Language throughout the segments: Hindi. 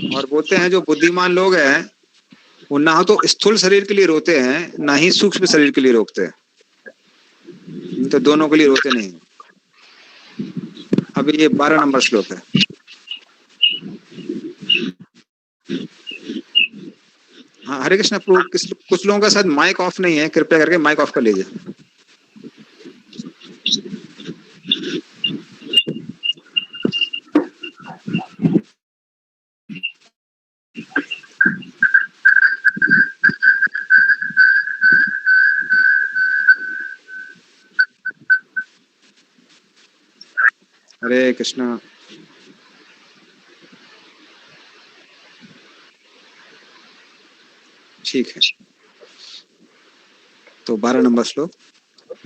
और बोलते हैं जो बुद्धिमान लोग हैं वो ना तो स्थूल शरीर के लिए रोते हैं ना ही सूक्ष्म शरीर के लिए रोकते हैं, तो दोनों के लिए रोते नहीं। अभी ये 12 नंबर श्लोक है। हाँ हरे कृष्ण प्रभु, कुछ लोगों का शायद माइक ऑफ नहीं है, कृपया करके माइक ऑफ कर लीजिए। हरे कृष्णा। ठीक है, तो 12 नंबर श्लोक।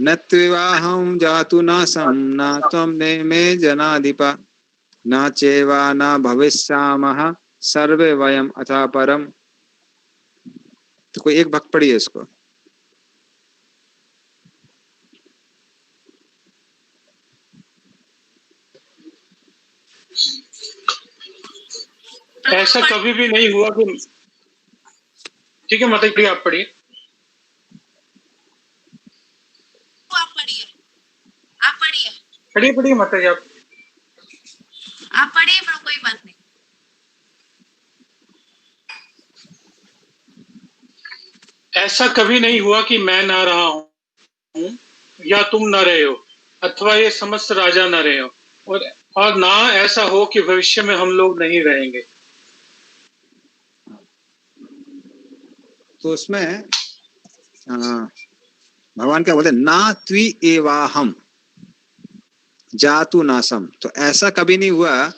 न त्वेवाहं जातु न सम न त्वं नेमे जनाधिपा न चेवा न भविष्यामः सर्वे वयम अथा परम। तो कोई एक भक्त पढ़िए इसको। ऐसा कभी भी नहीं हुआ कि, ठीक है माता जी आप पढ़िए। पढ़िए पढ़िए माता जी आप पढ़िए, पर कोई बात नहीं। ऐसा कभी नहीं हुआ कि मैं ना रहा हूं या तुम न रहे हो अथवा ये समस्त राजा न रहे हो, और ना ऐसा हो कि भविष्य में हम लोग नहीं रहेंगे। तो उसमें भगवान क्या बोलते हैं, ना त्वी एवाहम जातु नासम। तो ऐसा कभी नहीं हुआ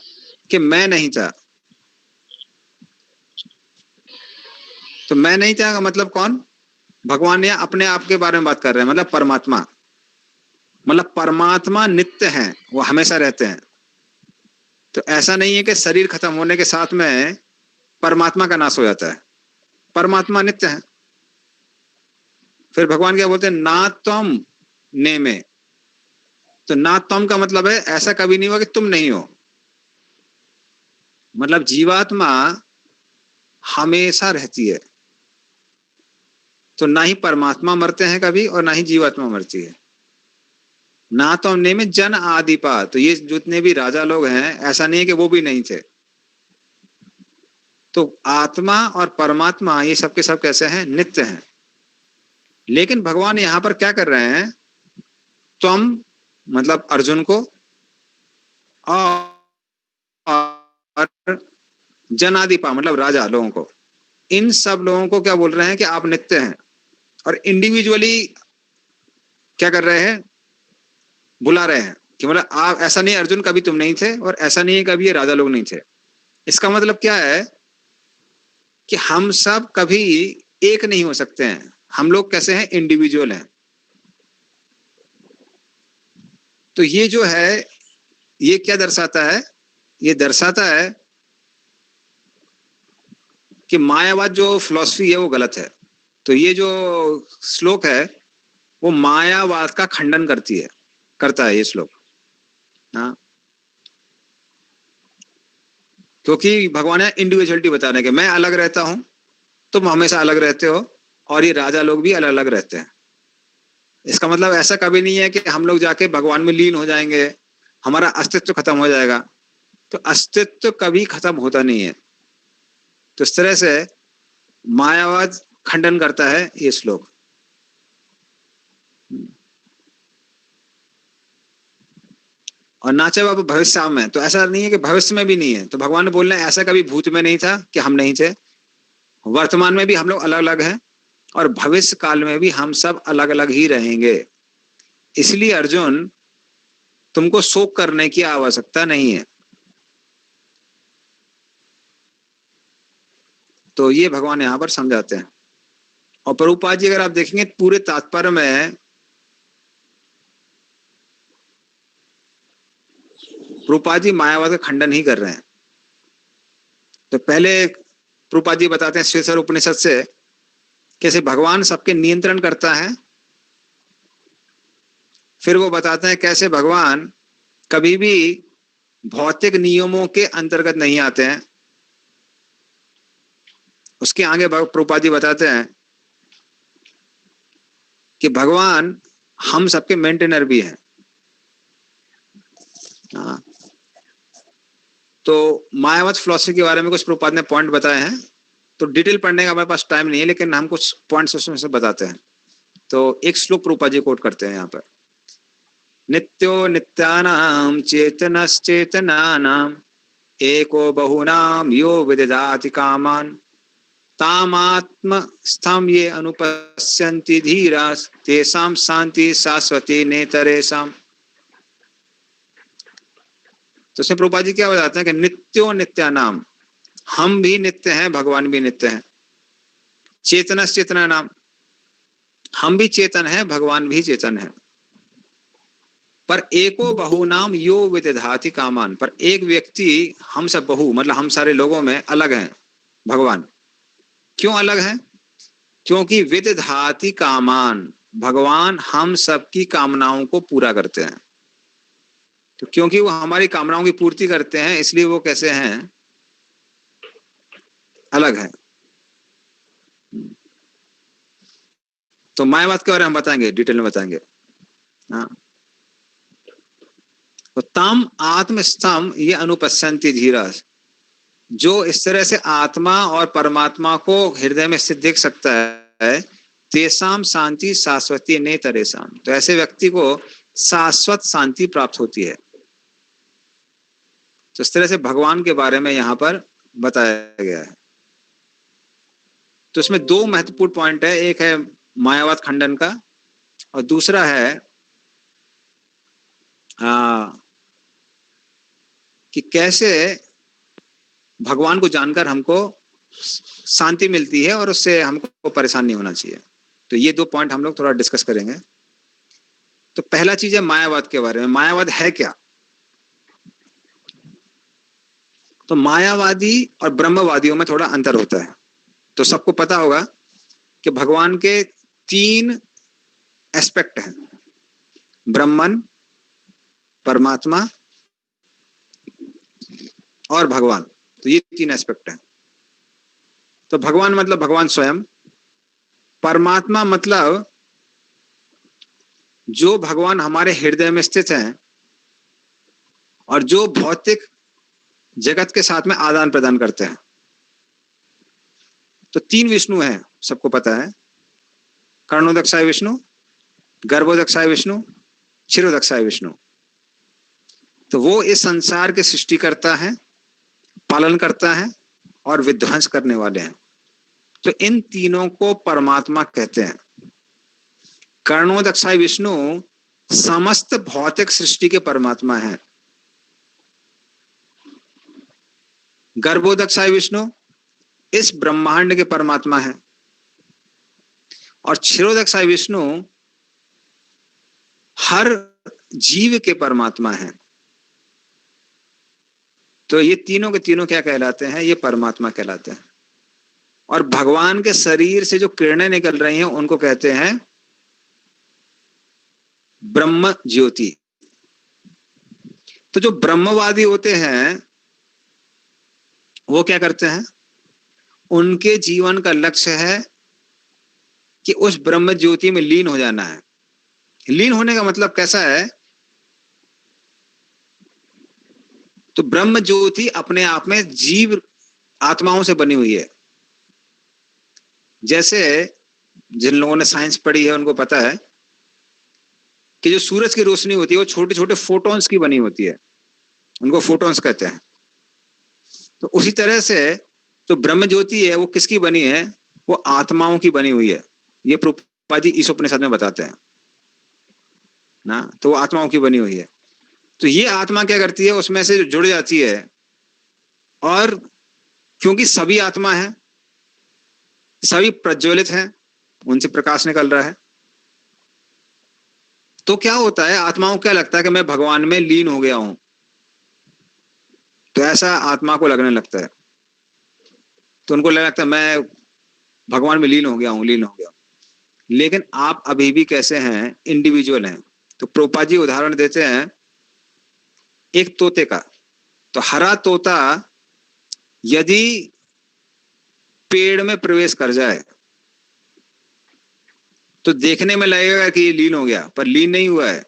कि मैं नहीं था। तो मैं नहीं था का मतलब कौन? भगवान या अपने आप के बारे में बात कर रहे हैं, मतलब परमात्मा। मतलब परमात्मा नित्य है, वो हमेशा रहते हैं। तो ऐसा नहीं है कि शरीर खत्म होने के साथ में परमात्मा का नाश हो जाता है। परमात्मा नित्य है। फिर भगवान क्या बोलते हैं, ना तुम ने में। तो ना तुम का मतलब है ऐसा कभी नहीं हुआ कि तुम नहीं हो। मतलब जीवात्मा हमेशा रहती है। तो ना ही परमात्मा मरते हैं कभी और ना ही जीवात्मा मरती है। ना तो हमने में जन आदिपा। तो ये जितने भी राजा लोग हैं ऐसा नहीं है कि वो भी नहीं थे। तो आत्मा और परमात्मा ये सब के सब कैसे हैं, नित्य हैं। लेकिन भगवान यहां पर क्या कर रहे हैं, तुम मतलब अर्जुन को और जनादिपा मतलब राजा लोगों को, इन सब लोगों को क्या बोल रहे हैं कि आप नित्य हैं। और इंडिविजुअली क्या कर रहे हैं, बुला रहे हैं कि मतलब आप, ऐसा नहीं अर्जुन कभी तुम नहीं थे और ऐसा नहीं है कभी ये राजा लोग नहीं थे। इसका मतलब क्या है कि हम सब कभी एक नहीं हो सकते हैं। हम लोग कैसे हैं, इंडिविजुअल हैं। तो ये जो है ये क्या दर्शाता है, ये दर्शाता है कि मायावाद जो फिलॉसफी है वो गलत है। तो ये जो श्लोक है वो मायावाद का खंडन करता है ये श्लोक। हाँ, क्योंकि भगवान है इंडिविजुअलिटी बताने के, मैं अलग रहता हूं, तुम हमेशा अलग रहते हो, और ये राजा लोग भी अलग अलग रहते हैं। इसका मतलब ऐसा कभी नहीं है कि हम लोग जाके भगवान में लीन हो जाएंगे, हमारा अस्तित्व खत्म हो जाएगा। तो अस्तित्व कभी खत्म होता नहीं है। तो इस तरह से मायावाद खंडन करता है ये श्लोक। और नाचे बाबा भविष्य में, तो ऐसा नहीं है कि भविष्य में भी नहीं है। तो भगवान ने बोलना है ऐसा कभी भूत में नहीं था कि हम नहीं थे, वर्तमान में भी हम लोग अलग अलग हैं, और भविष्य काल में भी हम सब अलग अलग ही रहेंगे। इसलिए अर्जुन तुमको शोक करने की आवश्यकता नहीं है। तो ये भगवान यहां पर समझाते हैं। और प्रभुपाद जी अगर आप देखेंगे पूरे तात्पर्य में प्रभुपाद जी मायावाद का खंडन ही कर रहे हैं। तो पहले प्रभुपाद जी बताते हैं श्वेतर उपनिषद से कैसे भगवान सबके नियंत्रण करता है। फिर वो बताते हैं कैसे भगवान कभी भी भौतिक नियमों के अंतर्गत नहीं आते हैं। उसके आगे प्रभुपाद जी बताते हैं कि भगवान हम सबके मेंटेनर भी हैं। हाँ, तो मायावत फिलॉसफी के बारे में कुछ प्रभुपाद ने पॉइंट बताए हैं, तो डिटेल पढ़ने का हमारे पास टाइम नहीं है, लेकिन हम कुछ पॉइंट्स उसमें से बताते हैं। तो एक श्लोक प्रभुपाद जी कोट करते हैं यहाँ पर, नित्यो नित्यानाम चेतनश्चेतनानाम एको बहुनाम यो विदधाति कामान तामात्म स्थम ये अनुपश्यन्ति धीरा तेषां शांति शाश्वती नेतरेषां। तो इसमें प्रभुपाद जी क्या बताते हैं कि नित्यो नित्यानाम, हम भी नित्य हैं, भगवान भी नित्य हैं। चेतनस चेतना नाम, हम भी चेतन हैं, भगवान भी चेतन है। पर एको बहुनाम यो विदधाति कामान, पर एक व्यक्ति हम सब बहु मतलब हम सारे लोगों में अलग हैं भगवान। क्यों अलग हैं? क्योंकि विदधाति कामान, भगवान हम सबकी कामनाओं को पूरा करते हैं। तो क्योंकि वो हमारी कामनाओं की पूर्ति करते हैं, इसलिए वो कैसे हैं? अलग है। तो मायावाद के बारे में हम बताएंगे, डिटेल में बताएंगे। हाँ, तो तम आत्मस्थम ये अनुपश्यन्ति धीरा, जो इस तरह से आत्मा और परमात्मा को हृदय में स्थित देख सकता है, तेसाम शांति शाश्वती नेतरेसाम, तो ऐसे व्यक्ति को शाश्वत शांति प्राप्त होती है। तो इस तरह से भगवान के बारे में यहां पर बताया गया है। तो इसमें दो महत्वपूर्ण पॉइंट है, एक है मायावाद खंडन का और दूसरा है कि कैसे भगवान को जानकर हमको शांति मिलती है और उससे हमको परेशान नहीं होना चाहिए। तो ये दो पॉइंट हम लोग थोड़ा डिस्कस करेंगे। तो पहला चीज है मायावाद के बारे में। मायावाद है क्या? तो मायावादी और ब्रह्मवादियों में थोड़ा अंतर होता है। तो सबको पता होगा कि भगवान के 3 एस्पेक्ट हैं, ब्रह्मन, परमात्मा और भगवान। तो ये 3 एस्पेक्ट हैं। तो भगवान मतलब भगवान स्वयं, परमात्मा मतलब जो भगवान हमारे हृदय में स्थित हैं और जो भौतिक जगत के साथ में आदान प्रदान करते हैं। तो 3 विष्णु हैं, सबको पता है, कर्णोदक्षाय विष्णु, गर्भोदक्षाय विष्णु, क्षीरोदक्षाय विष्णु। तो वो इस संसार के सृष्टि करता है, पालन करता है और विध्वंस करने वाले हैं। तो इन तीनों को परमात्मा कहते हैं। कर्णोदक्षाय विष्णु समस्त भौतिक सृष्टि के परमात्मा हैं। गर्भोदक्षाय विष्णु इस ब्रह्मांड के परमात्मा हैं और क्षीरोदक्षाय विष्णु हर जीव के परमात्मा हैं। तो ये तीनों के तीनों क्या कहलाते हैं? ये परमात्मा कहलाते हैं। और भगवान के शरीर से जो किरणें निकल रही हैं उनको कहते हैं ब्रह्म ज्योति। तो जो ब्रह्मवादी होते हैं वो क्या करते हैं? उनके जीवन का लक्ष्य है कि उस ब्रह्म ज्योति में लीन हो जाना है। लीन होने का मतलब कैसा है? तो ब्रह्म ज्योति अपने आप में जीव आत्माओं से बनी हुई है। जैसे जिन लोगों ने साइंस पढ़ी है उनको पता है कि जो सूरज की रोशनी होती है वो छोटे छोटे फोटॉन्स की बनी होती है, उनको फोटॉन्स कहते हैं। तो उसी तरह से जो ब्रह्म ज्योति है वो किसकी बनी है? वो आत्माओं की बनी हुई है। ये प्रभुपाद जी इस उपनिषद में बताते हैं ना। तो वो आत्माओं की बनी हुई है। तो ये आत्मा क्या करती है? उसमें से जुड़ जाती है और क्योंकि सभी आत्मा है, सभी प्रज्वलित हैं, उनसे प्रकाश निकल रहा है। तो क्या होता है? आत्माओं को क्या लगता है कि मैं भगवान में लीन हो गया हूं। तो ऐसा आत्मा को लगने लगता है। तो उनको लगता है मैं भगवान में लीन हो गया हूं। लेकिन आप अभी भी कैसे हैं? इंडिविजुअल हैं। तो प्रभुपाद जी उदाहरण देते हैं एक तोते का। तो हरा तोता यदि पेड़ में प्रवेश कर जाए तो देखने में लगेगा कि ये लीन हो गया, पर लीन नहीं हुआ है।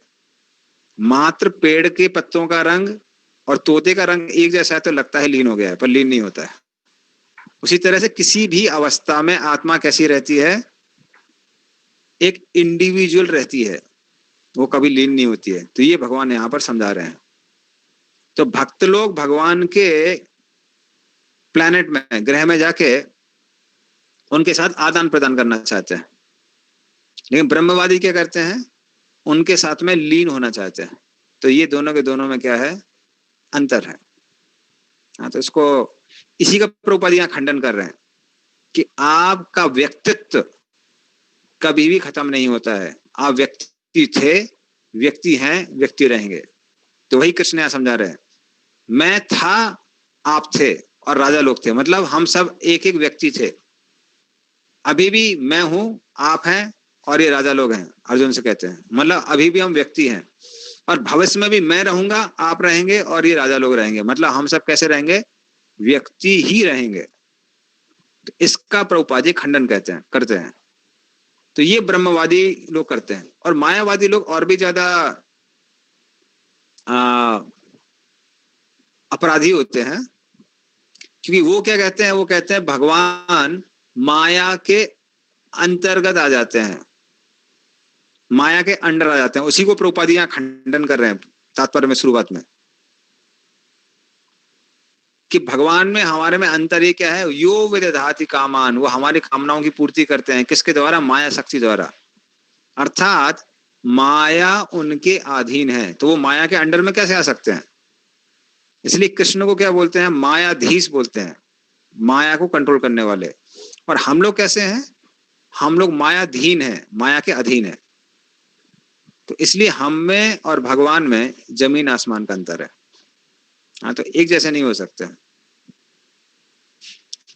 मात्र पेड़ के पत्तों का रंग और तोते का रंग एक जैसा है तो लगता है लीन हो गया है, पर लीन नहीं होता है। उसी तरह से किसी भी अवस्था में आत्मा कैसी रहती है, एक इंडिविजुअल रहती है, वो कभी लीन नहीं होती है। तो ये भगवान यहां पर समझा रहे हैं। तो भक्त लोग भगवान के प्लैनेट में, ग्रह में जाके उनके साथ आदान प्रदान करना चाहते हैं, लेकिन ब्रह्मवादी क्या करते हैं, उनके साथ में लीन होना चाहते हैं। तो ये दोनों के दोनों में क्या है, अंतर है। हाँ, तो इसको इसी का प्रभुपाद यहाँ खंडन कर रहे हैं कि आपका व्यक्तित्व कभी भी खत्म नहीं होता है। आप व्यक्ति थे, व्यक्ति हैं, व्यक्ति रहेंगे। तो वही कृष्ण यहाँ समझा रहे हैं। मैं था, आप थे और राजा लोग थे, मतलब हम सब एक एक व्यक्ति थे। अभी भी मैं हूं, आप हैं और ये राजा लोग हैं, अर्जुन से कहते हैं। मतलब अभी भी हम व्यक्ति हैं और भविष्य में भी मैं रहूंगा, आप रहेंगे और ये राजा लोग रहेंगे। मतलब हम सब कैसे रहेंगे, व्यक्ति ही रहेंगे। तो इसका प्रभुपाद जी खंडन करते हैं। तो ये ब्रह्मवादी लोग करते हैं। और मायावादी लोग और भी ज्यादा अपराधी होते हैं, क्योंकि वो क्या कहते हैं, वो कहते हैं भगवान माया के अंतर्गत आ जाते हैं, माया के अंडर आ जाते हैं। उसी को प्रभुपाद यहाँ खंडन कर रहे हैं तात्पर्य में, शुरुआत में, कि भगवान में हमारे में अंतर ये क्या है, यो विदधाति कामान, वो हमारी कामनाओं की पूर्ति करते हैं। किसके द्वारा, माया शक्ति द्वारा। अर्थात माया उनके अधीन है, तो वो माया के अंडर में कैसे आ सकते हैं। इसलिए कृष्ण को क्या बोलते हैं, मायाधीश बोलते हैं, माया को कंट्रोल करने वाले। और हम लोग कैसे हैं, हम लोग मायाधीन हैं, माया के अधीन है। तो इसलिए हम में और भगवान में जमीन आसमान का अंतर है। हाँ, तो एक जैसे नहीं हो सकते।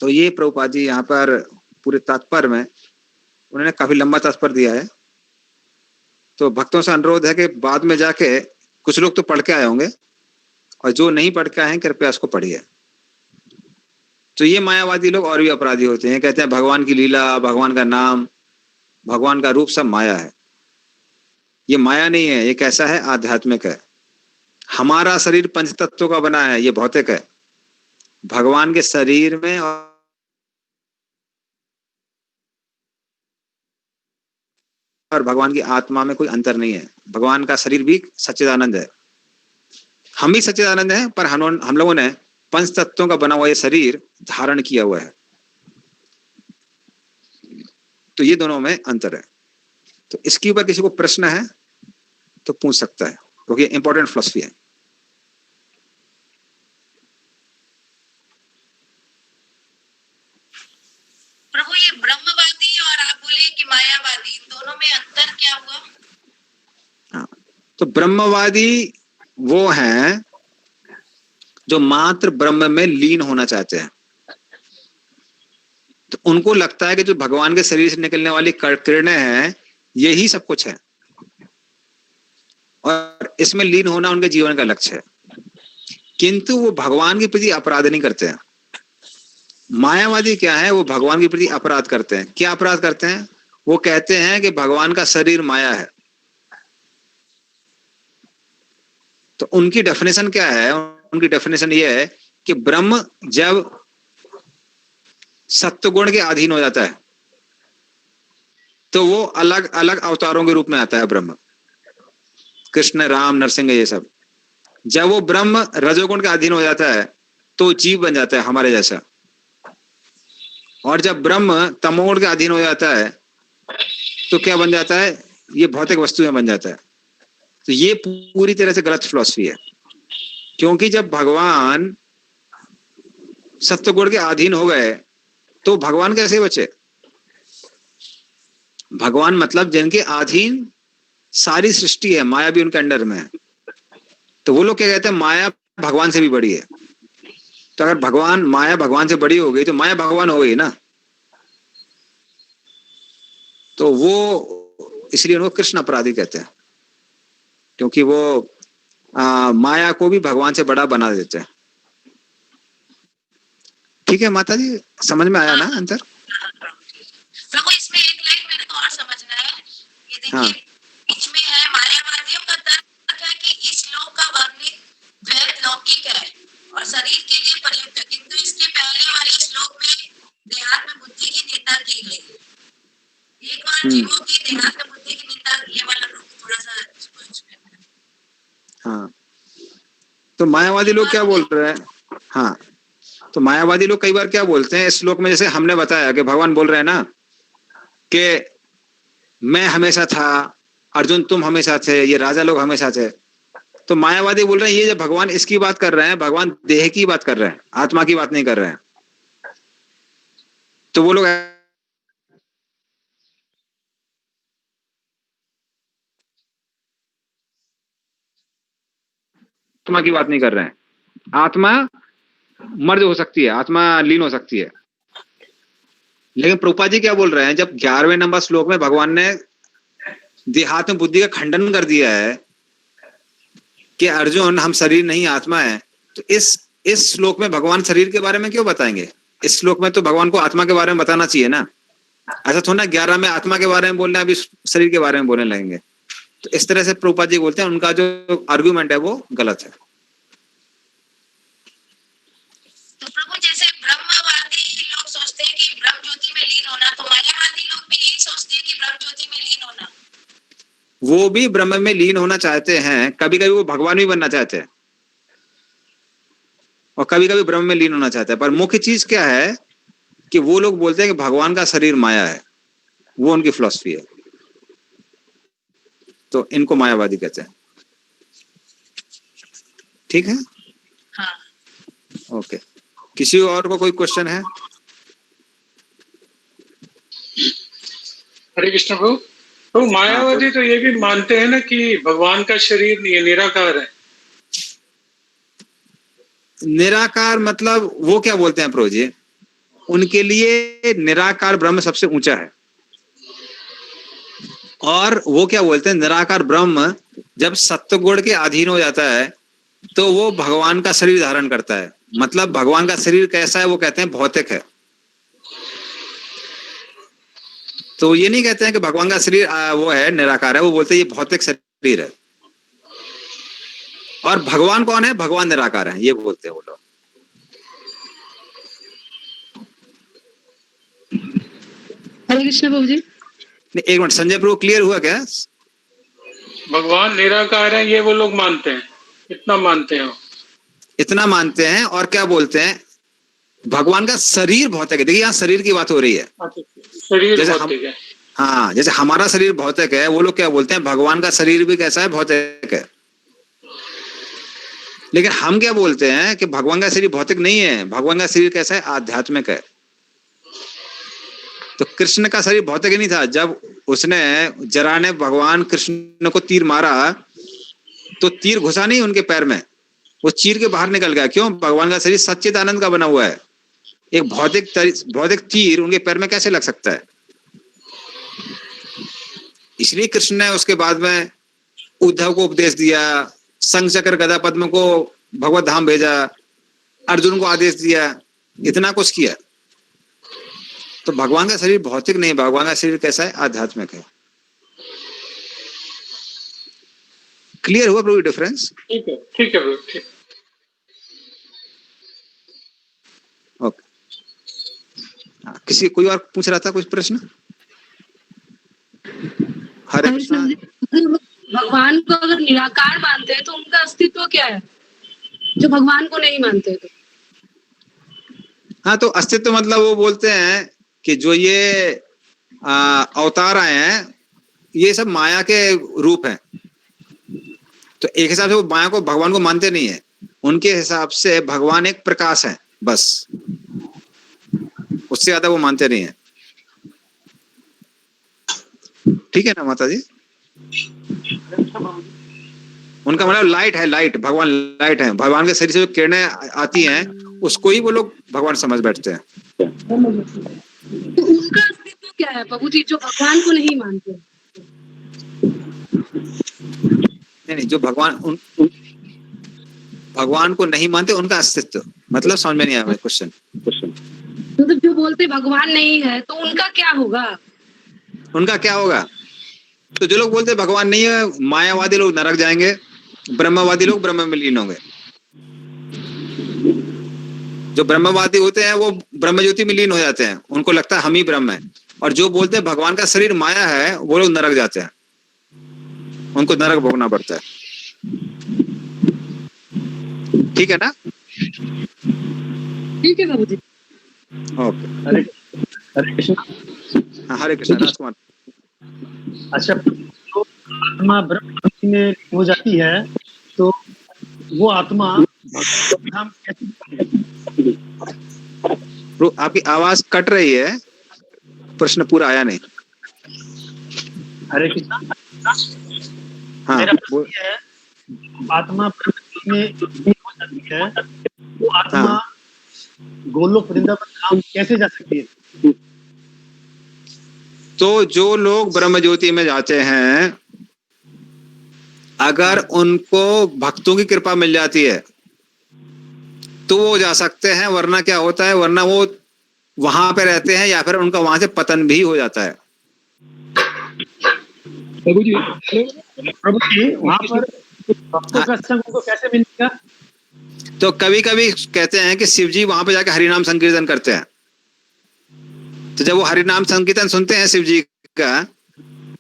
तो ये प्रभुपाद जी यहाँ पर पूरे तात्पर्य में उन्होंने काफी लंबा तात्पर्य दिया है। तो भक्तों से अनुरोध है कि बाद में जाके, कुछ लोग तो पढ़ के आए होंगे और जो नहीं पढ़ के आए हैं कृपया उसको पढ़िए। तो ये मायावादी लोग और भी अपराधी होते हैं, कहते हैं भगवान की लीला, भगवान का नाम, भगवान का रूप सब माया है। ये माया नहीं है, ये कैसा है, आध्यात्मिक है। हमारा शरीर पंच तत्वों का बना है, ये भौतिक है। भगवान के शरीर में और भगवान की आत्मा में कोई अंतर नहीं है। भगवान का शरीर भी सच्चिदानंद है, हम भी सच्चिदानंद हैं, पर हम लोगों ने पंच तत्वों का बना हुआ ये शरीर धारण किया हुआ है। तो ये दोनों में अंतर है। तो इसके ऊपर किसी को प्रश्न है तो पूछ सकता है, क्योंकि इंपॉर्टेंट फिलॉसफी है। प्रभु, ये ब्रह्मवादी और आप बोले कि मायावादी, दोनों में अंतर क्या हुआ? हाँ, तो ब्रह्मवादी वो हैं जो मात्र ब्रह्म में लीन होना चाहते हैं। तो उनको लगता है कि जो भगवान के शरीर से निकलने वाली किरणें हैं, यही सब कुछ है और इसमें लीन होना उनके जीवन का लक्ष्य है। किंतु वो भगवान के प्रति अपराध नहीं करते हैं। मायावादी क्या है, वो भगवान के प्रति अपराध करते हैं। क्या अपराध करते हैं, वो कहते हैं कि भगवान का शरीर माया है। तो उनकी डेफिनेशन क्या है, उनकी डेफिनेशन ये है कि ब्रह्म जब सत्वगुण के अधीन हो जाता है तो वो अलग अलग अवतारों के रूप में आता है। ब्रह्म, कृष्ण, राम, नरसिंह, ये सब। जब वो ब्रह्म रजोगुण के अधीन हो जाता है तो जीव बन जाता है हमारे जैसा। और जब ब्रह्म तमोगुण के अधीन हो जाता है तो क्या बन जाता है, ये भौतिक वस्तुएं बन जाता है। तो ये पूरी तरह से गलत फिलॉसफी है, क्योंकि जब भगवान सत्वगुण के अधीन हो गए तो भगवान कैसे बचे। भगवान मतलब जिनके अधीन सारी सृष्टि है, माया भी उनके अंडर में है। तो वो लोग क्या कहते हैं, माया भगवान से भी बड़ी है। तो अगर भगवान, माया भगवान से बड़ी हो गई तो माया भगवान हो गई ना। तो वो इसलिए उनको कृष्ण अपराधी कहते हैं, क्योंकि वो माया को भी भगवान से बड़ा बना देते हैं। ठीक है माता जी, समझ में आया ना अंतर? प्रभु इसमें एक लाइन मेरे को और समझना है। ये देखिए हाँ। बीच में है मायावादियों का तर्क है कि इस लोक का वर्णित द्वैत लौकिक है और शरीर के लिए प्रयुक्त है, किंतु इसके पहले वाले श्लोक में देहात्म बुद्धि की निंदा की गई है। एक बार जीवों की देहात्म बुद्धि की निंदा, ये वाला थोड़ा सा हाँ, तो मायावादी लोग क्या बोल रहे हैं? हाँ, तो मायावादी लोग कई बार क्या बोलते हैं इस श्लोक में, जैसे हमने बताया कि भगवान बोल रहे हैं ना कि मैं हमेशा था, अर्जुन तुम हमेशा थे, ये राजा लोग हमेशा थे। तो मायावादी बोल रहे हैं ये जब भगवान इसकी बात कर रहे हैं, भगवान देह की बात कर रहे हैं, आत्मा की बात नहीं कर रहे हैं। तो वो लोग आत्मा की बात नहीं कर रहे हैं। आत्मा मर्ज हो सकती है, आत्मा लीन हो सकती है। लेकिन प्रभुपाद जी क्या बोल रहे हैं, जब 11वें नंबर श्लोक में भगवान ने देहात्म बुद्धि का खंडन कर दिया है कि अर्जुन हम शरीर नहीं आत्मा है, तो इस श्लोक में भगवान शरीर के बारे में क्यों बताएंगे? इस श्लोक में तो भगवान को आत्मा के बारे में बताना चाहिए ना। ऐसा थोड़ा 11 में आत्मा के बारे में बोलना है, अभी शरीर के बारे में बोलने लगेंगे। तो इस तरह से प्रभुपाद जी बोलते हैं, उनका जो आर्गुमेंट है वो गलत है। तो प्रभु जैसे ब्रह्मवादी लोग सोचते हैं कि ब्रह्म ज्योति में लीन होना, तो मायावादी लोग भी यही सोचते हैं कि ब्रह्म ज्योति में लीन होना। वो भी ब्रह्म में लीन होना चाहते हैं, कभी कभी वो भगवान भी बनना चाहते हैं और कभी कभी ब्रह्म में लीन होना चाहते हैं। पर मुख्य चीज क्या है कि वो लोग बोलते हैं कि भगवान का शरीर माया है, वो उनकी फिलॉसफी है। तो इनको मायावादी कहते हैं। ठीक है, हाँ। ओके, किसी और को कोई क्वेश्चन है? हरे कृष्ण प्रभु। तो मायावादी तो ये भी मानते हैं ना कि भगवान का शरीर निराकार है। निराकार मतलब वो क्या बोलते हैं प्रभु जी, उनके लिए निराकार ब्रह्म सबसे ऊंचा है। और वो क्या बोलते हैं, निराकार ब्रह्म जब सत्व गुण के अधीन हो जाता है तो वो भगवान का शरीर धारण करता है। मतलब भगवान का शरीर कैसा है, वो कहते हैं भौतिक है। तो ये नहीं कहते हैं कि भगवान का शरीर वो है निराकार है, वो बोलते हैं ये भौतिक शरीर है। और भगवान कौन है? भगवान निराकार है, ये बोलते हैं वो लोग। हरे कृष्ण प्रभु जी। एक मिनट, संजय प्रभु क्लियर हुआ क्या? भगवान निराकार है ये वो लोग मानते हैं, इतना मानते हैं। इतना मानते हैं। और क्या बोलते हैं, भगवान का शरीर भौतिक है। देखिए यहाँ शरीर की बात हो रही है, शरीर जैसे भौतिक है। हाँ, जैसे हमारा शरीर भौतिक है, वो लोग क्या बोलते हैं भगवान का शरीर भी कैसा है, भौतिक है। लेकिन हम क्या बोलते हैं कि भगवान का शरीर भौतिक नहीं है, भगवान का शरीर कैसा है, आध्यात्मिक है। तो कृष्ण का शरीर भौतिक ही नहीं था। जब उसने जरा ने भगवान कृष्ण को तीर मारा तो तीर घुसा नहीं उनके पैर में, वो चीर के बाहर निकल गया। क्यों? भगवान का शरीर सच्चिद आनंद का बना हुआ है। एक भौतिक तीर उनके पैर में कैसे लग सकता है? इसलिए कृष्ण ने उसके बाद में उद्धव को उपदेश दिया, शंख चक्र गदा पद्म को भगवत धाम भेजा, अर्जुन को आदेश दिया, इतना कुछ किया। तो भगवान का शरीर भौतिक नहीं, भगवान का शरीर कैसा है, आध्यात्मिक है। क्लियर हुआ प्रभु डिफरेंस? ठीक है, ठीक है प्रभु, ठीक। ओके, किसी कोई और पूछ रहा था कुछ प्रश्न? हरे कृष्ण। भगवान को अगर निराकार मानते हैं तो उनका अस्तित्व क्या है, जो भगवान को नहीं मानते? तो हाँ, तो अस्तित्व मतलब वो बोलते हैं कि जो ये अवतार आए हैं ये सब माया के रूप हैं। तो एक हिसाब से वो माया को, भगवान को मानते नहीं है। उनके हिसाब से भगवान एक प्रकाश है बस, उससे ज्यादा वो मानते नहीं है। ठीक है ना माता जी? उनका मतलब लाइट है, लाइट, भगवान लाइट है। भगवान के शरीर से जो किरणें आती हैं उसको ही वो लोग भगवान समझ बैठते हैं। तो उनका अस्तित्व क्या है प्रभु जी, जो भगवान को नहीं मानते? नहीं, जो भगवान को नहीं मानते उनका अस्तित्व मतलब समझ में नहीं आया क्वेश्चन। मतलब जो बोलते भगवान नहीं है तो उनका क्या होगा? उनका क्या होगा? तो जो लोग बोलते भगवान नहीं है, मायावादी लोग नरक जाएंगे, ब्रह्मवादी लोग ब्रह्म में लीन होंगे। जो ब्रह्मवादी होते हैं वो ब्रह्म ज्योति में लीन हो जाते हैं, उनको लगता है हम ही ब्रह्म है। और जो बोलते हैं भगवान का शरीर माया है, वो लोग नरक जाते हैं, उनको नरक भोगना पड़ता है। ठीक है ना? ठीक है बाबूजी। ओके, हरे हरे कृष्ण। हाँ, हरे कृष्ण। राजकुमार, अच्छा, तो आत्मा ब्रह्म में हो जाती है तो वो आत्मा हम कैसे? आपकी आवाज कट रही है, प्रश्न पूरा आया नहीं। हरे कृष्ण। हाँ, मेरा प्रश्न ये है, आत्मा ब्रह्म में हो जाती है वो आत्मा हाँ। गोलोक वृंदावन धाम कैसे जा सकती है? तो जो लोग ब्रह्म ज्योति में जाते हैं, अगर उनको भक्तों की कृपा मिल जाती है तो वो जा सकते हैं, वरना क्या होता है, वरना वो वहां पे रहते हैं या फिर उनका वहां से पतन भी हो जाता है। प्रभु जी वहां पर भक्तों का संग उनको कैसे मिलेगा? तो कभी कभी कहते हैं कि शिव जी वहां पे जाके हरिनाम संकीर्तन करते हैं। तो जब वो हरिनाम संकीर्तन सुनते हैं शिव जी का,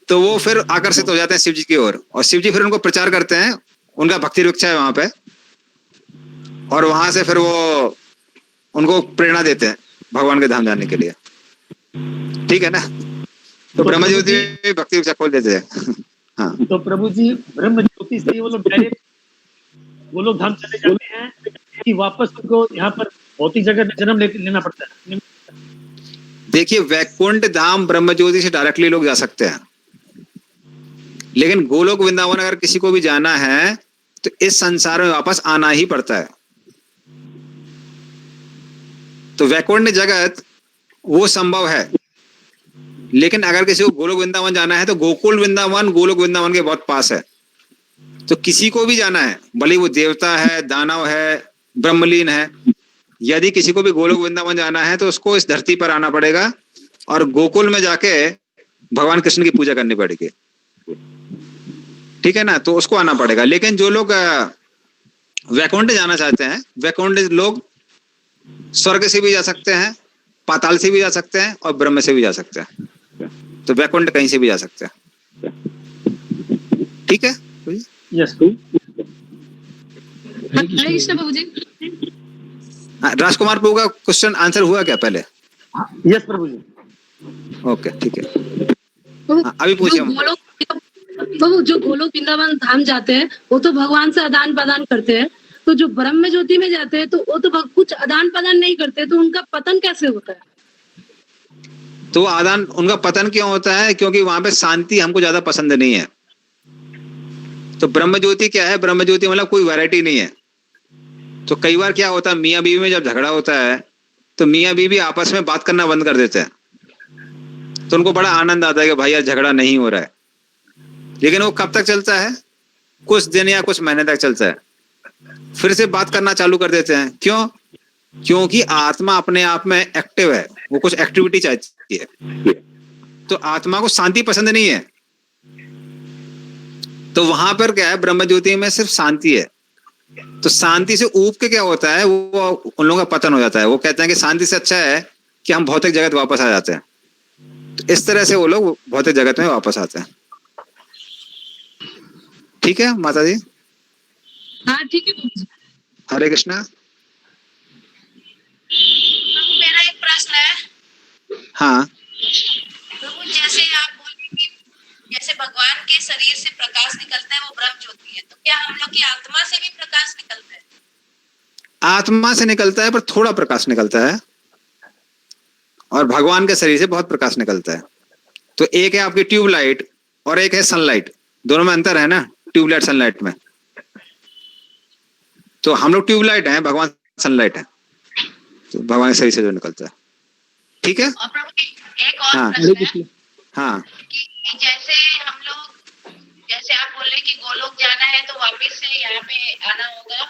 तो वो फिर आकर्षित हो जाते हैं शिव जी की ओर, और शिव जी फिर उनको प्रचार करते हैं, उनका भक्ति वृक्ष है वहां पे, और वहां से फिर वो उनको प्रेरणा देते हैं भगवान के धाम जाने के लिए। ठीक है ना? तो ब्रह्म ज्योति में भक्ति वृक्ष खोल देते हैं। हाँ, तो प्रभु जी ब्रह्म ज्योति से ही वो लोग डायरेक्ट वो लोग धाम चले जाते हैं कि वापस उनको यहाँ पर भौतिक जगह में जन्म लेना पड़ता है? देखिए, वैकुंठ धाम ब्रह्म ज्योति से डायरेक्टली लोग जा सकते हैं, लेकिन गोलोक वृंदावन अगर किसी को भी जाना है तो इस संसार में वापस आना ही पड़ता है। तो वैकुंठ जगत वो संभव है, लेकिन अगर किसी को गोलोक वृंदावन जाना है तो गोकुल वृंदावन गोलोक वृंदावन के बहुत पास है। तो किसी को भी जाना है, भले वो देवता है, दानव है, ब्रह्मलीन है, यदि किसी को भी गोलोक वृंदावन जाना है तो उसको इस धरती पर आना पड़ेगा और गोकुल में जाके भगवान कृष्ण की पूजा करनी पड़ेगी। ठीक है ना? तो उसको आना पड़ेगा। लेकिन जो लोग वैकुंठ जाना चाहते हैं, वैकुंठ लोग स्वर्ग से भी जा सकते हैं, पाताल से भी जा सकते हैं और ब्रह्म से भी जा सकते हैं। तो वैकुंठ कहीं से भी जा सकते हैं। ठीक है? यस। हरे कृष्ण बाबूजी। राजकुमार प्रभु का क्वेश्चन आंसर हुआ क्या पहले? यस प्रभु जी। ओके, ठीक है। अभी पूछिए। बाबू जो गोलोक वृंदावन धाम जाते हैं वो तो भगवान से आदान प्रदान करते हैं, तो जो ब्रह्म ज्योति में जाते हैं तो वो तो कुछ आदान प्रदान नहीं करते, तो उनका पतन कैसे होता है? तो आदान उनका पतन क्यों होता है? क्योंकि वहां पे शांति हमको ज्यादा पसंद नहीं है। तो ब्रह्म ज्योति क्या है? ब्रह्म ज्योति मतलब कोई वैरायटी नहीं है। तो कई बार क्या होता है, मियाँ बीवी में जब झगड़ा होता है तो मियाँ बीवी आपस में बात करना बंद कर देते हैं, तो उनको बड़ा आनंद आता है कि भाई यार झगड़ा नहीं हो रहा है। लेकिन वो कब तक चलता है? कुछ दिन या कुछ महीने तक चलता है, फिर से बात करना चालू कर देते हैं। क्यों? क्योंकि आत्मा अपने आप में एक्टिव है, वो कुछ एक्टिविटी चाहती है। तो आत्मा को शांति पसंद नहीं है। तो वहां पर क्या है, ब्रह्म ज्योति में सिर्फ शांति है। तो शांति से ऊब के क्या होता है, वो उन लोगों का पतन हो जाता है। वो कहते हैं कि शांति से अच्छा है कि हम भौतिक जगत वापस आ जाते हैं। तो इस तरह से वो लोग भौतिक जगत में वापस आते हैं। ठीक है माता जी? हाँ ठीक है बाबूजी। हरे कृष्णा। प्रभु मेरा एक प्रश्न है। हाँ, प्रभु जैसे आप बोले कि जैसे भगवान के शरीर से प्रकाश निकलता है वो ब्रह्म ज्योति है, तो क्या हम लोग की आत्मा से भी प्रकाश निकलता है? आत्मा से निकलता है पर थोड़ा प्रकाश निकलता है, और भगवान के शरीर से बहुत प्रकाश निकलता है। तो एक है आपकी ट्यूबलाइट और एक है सनलाइट, दोनों में अंतर है ना, ट्यूबलाइट सनलाइट में। तो हम लोग ट्यूबलाइट हैं, भगवान सनलाइट है। तो भगवान के शरीर से जो निकलता है। ठीक है? और प्रभु एक और हाँ, प्रश्न है हाँ, कि जैसे हम लोग जैसे आप बोले कि गोलोक जाना है तो वापस से यहाँ पे आना होगा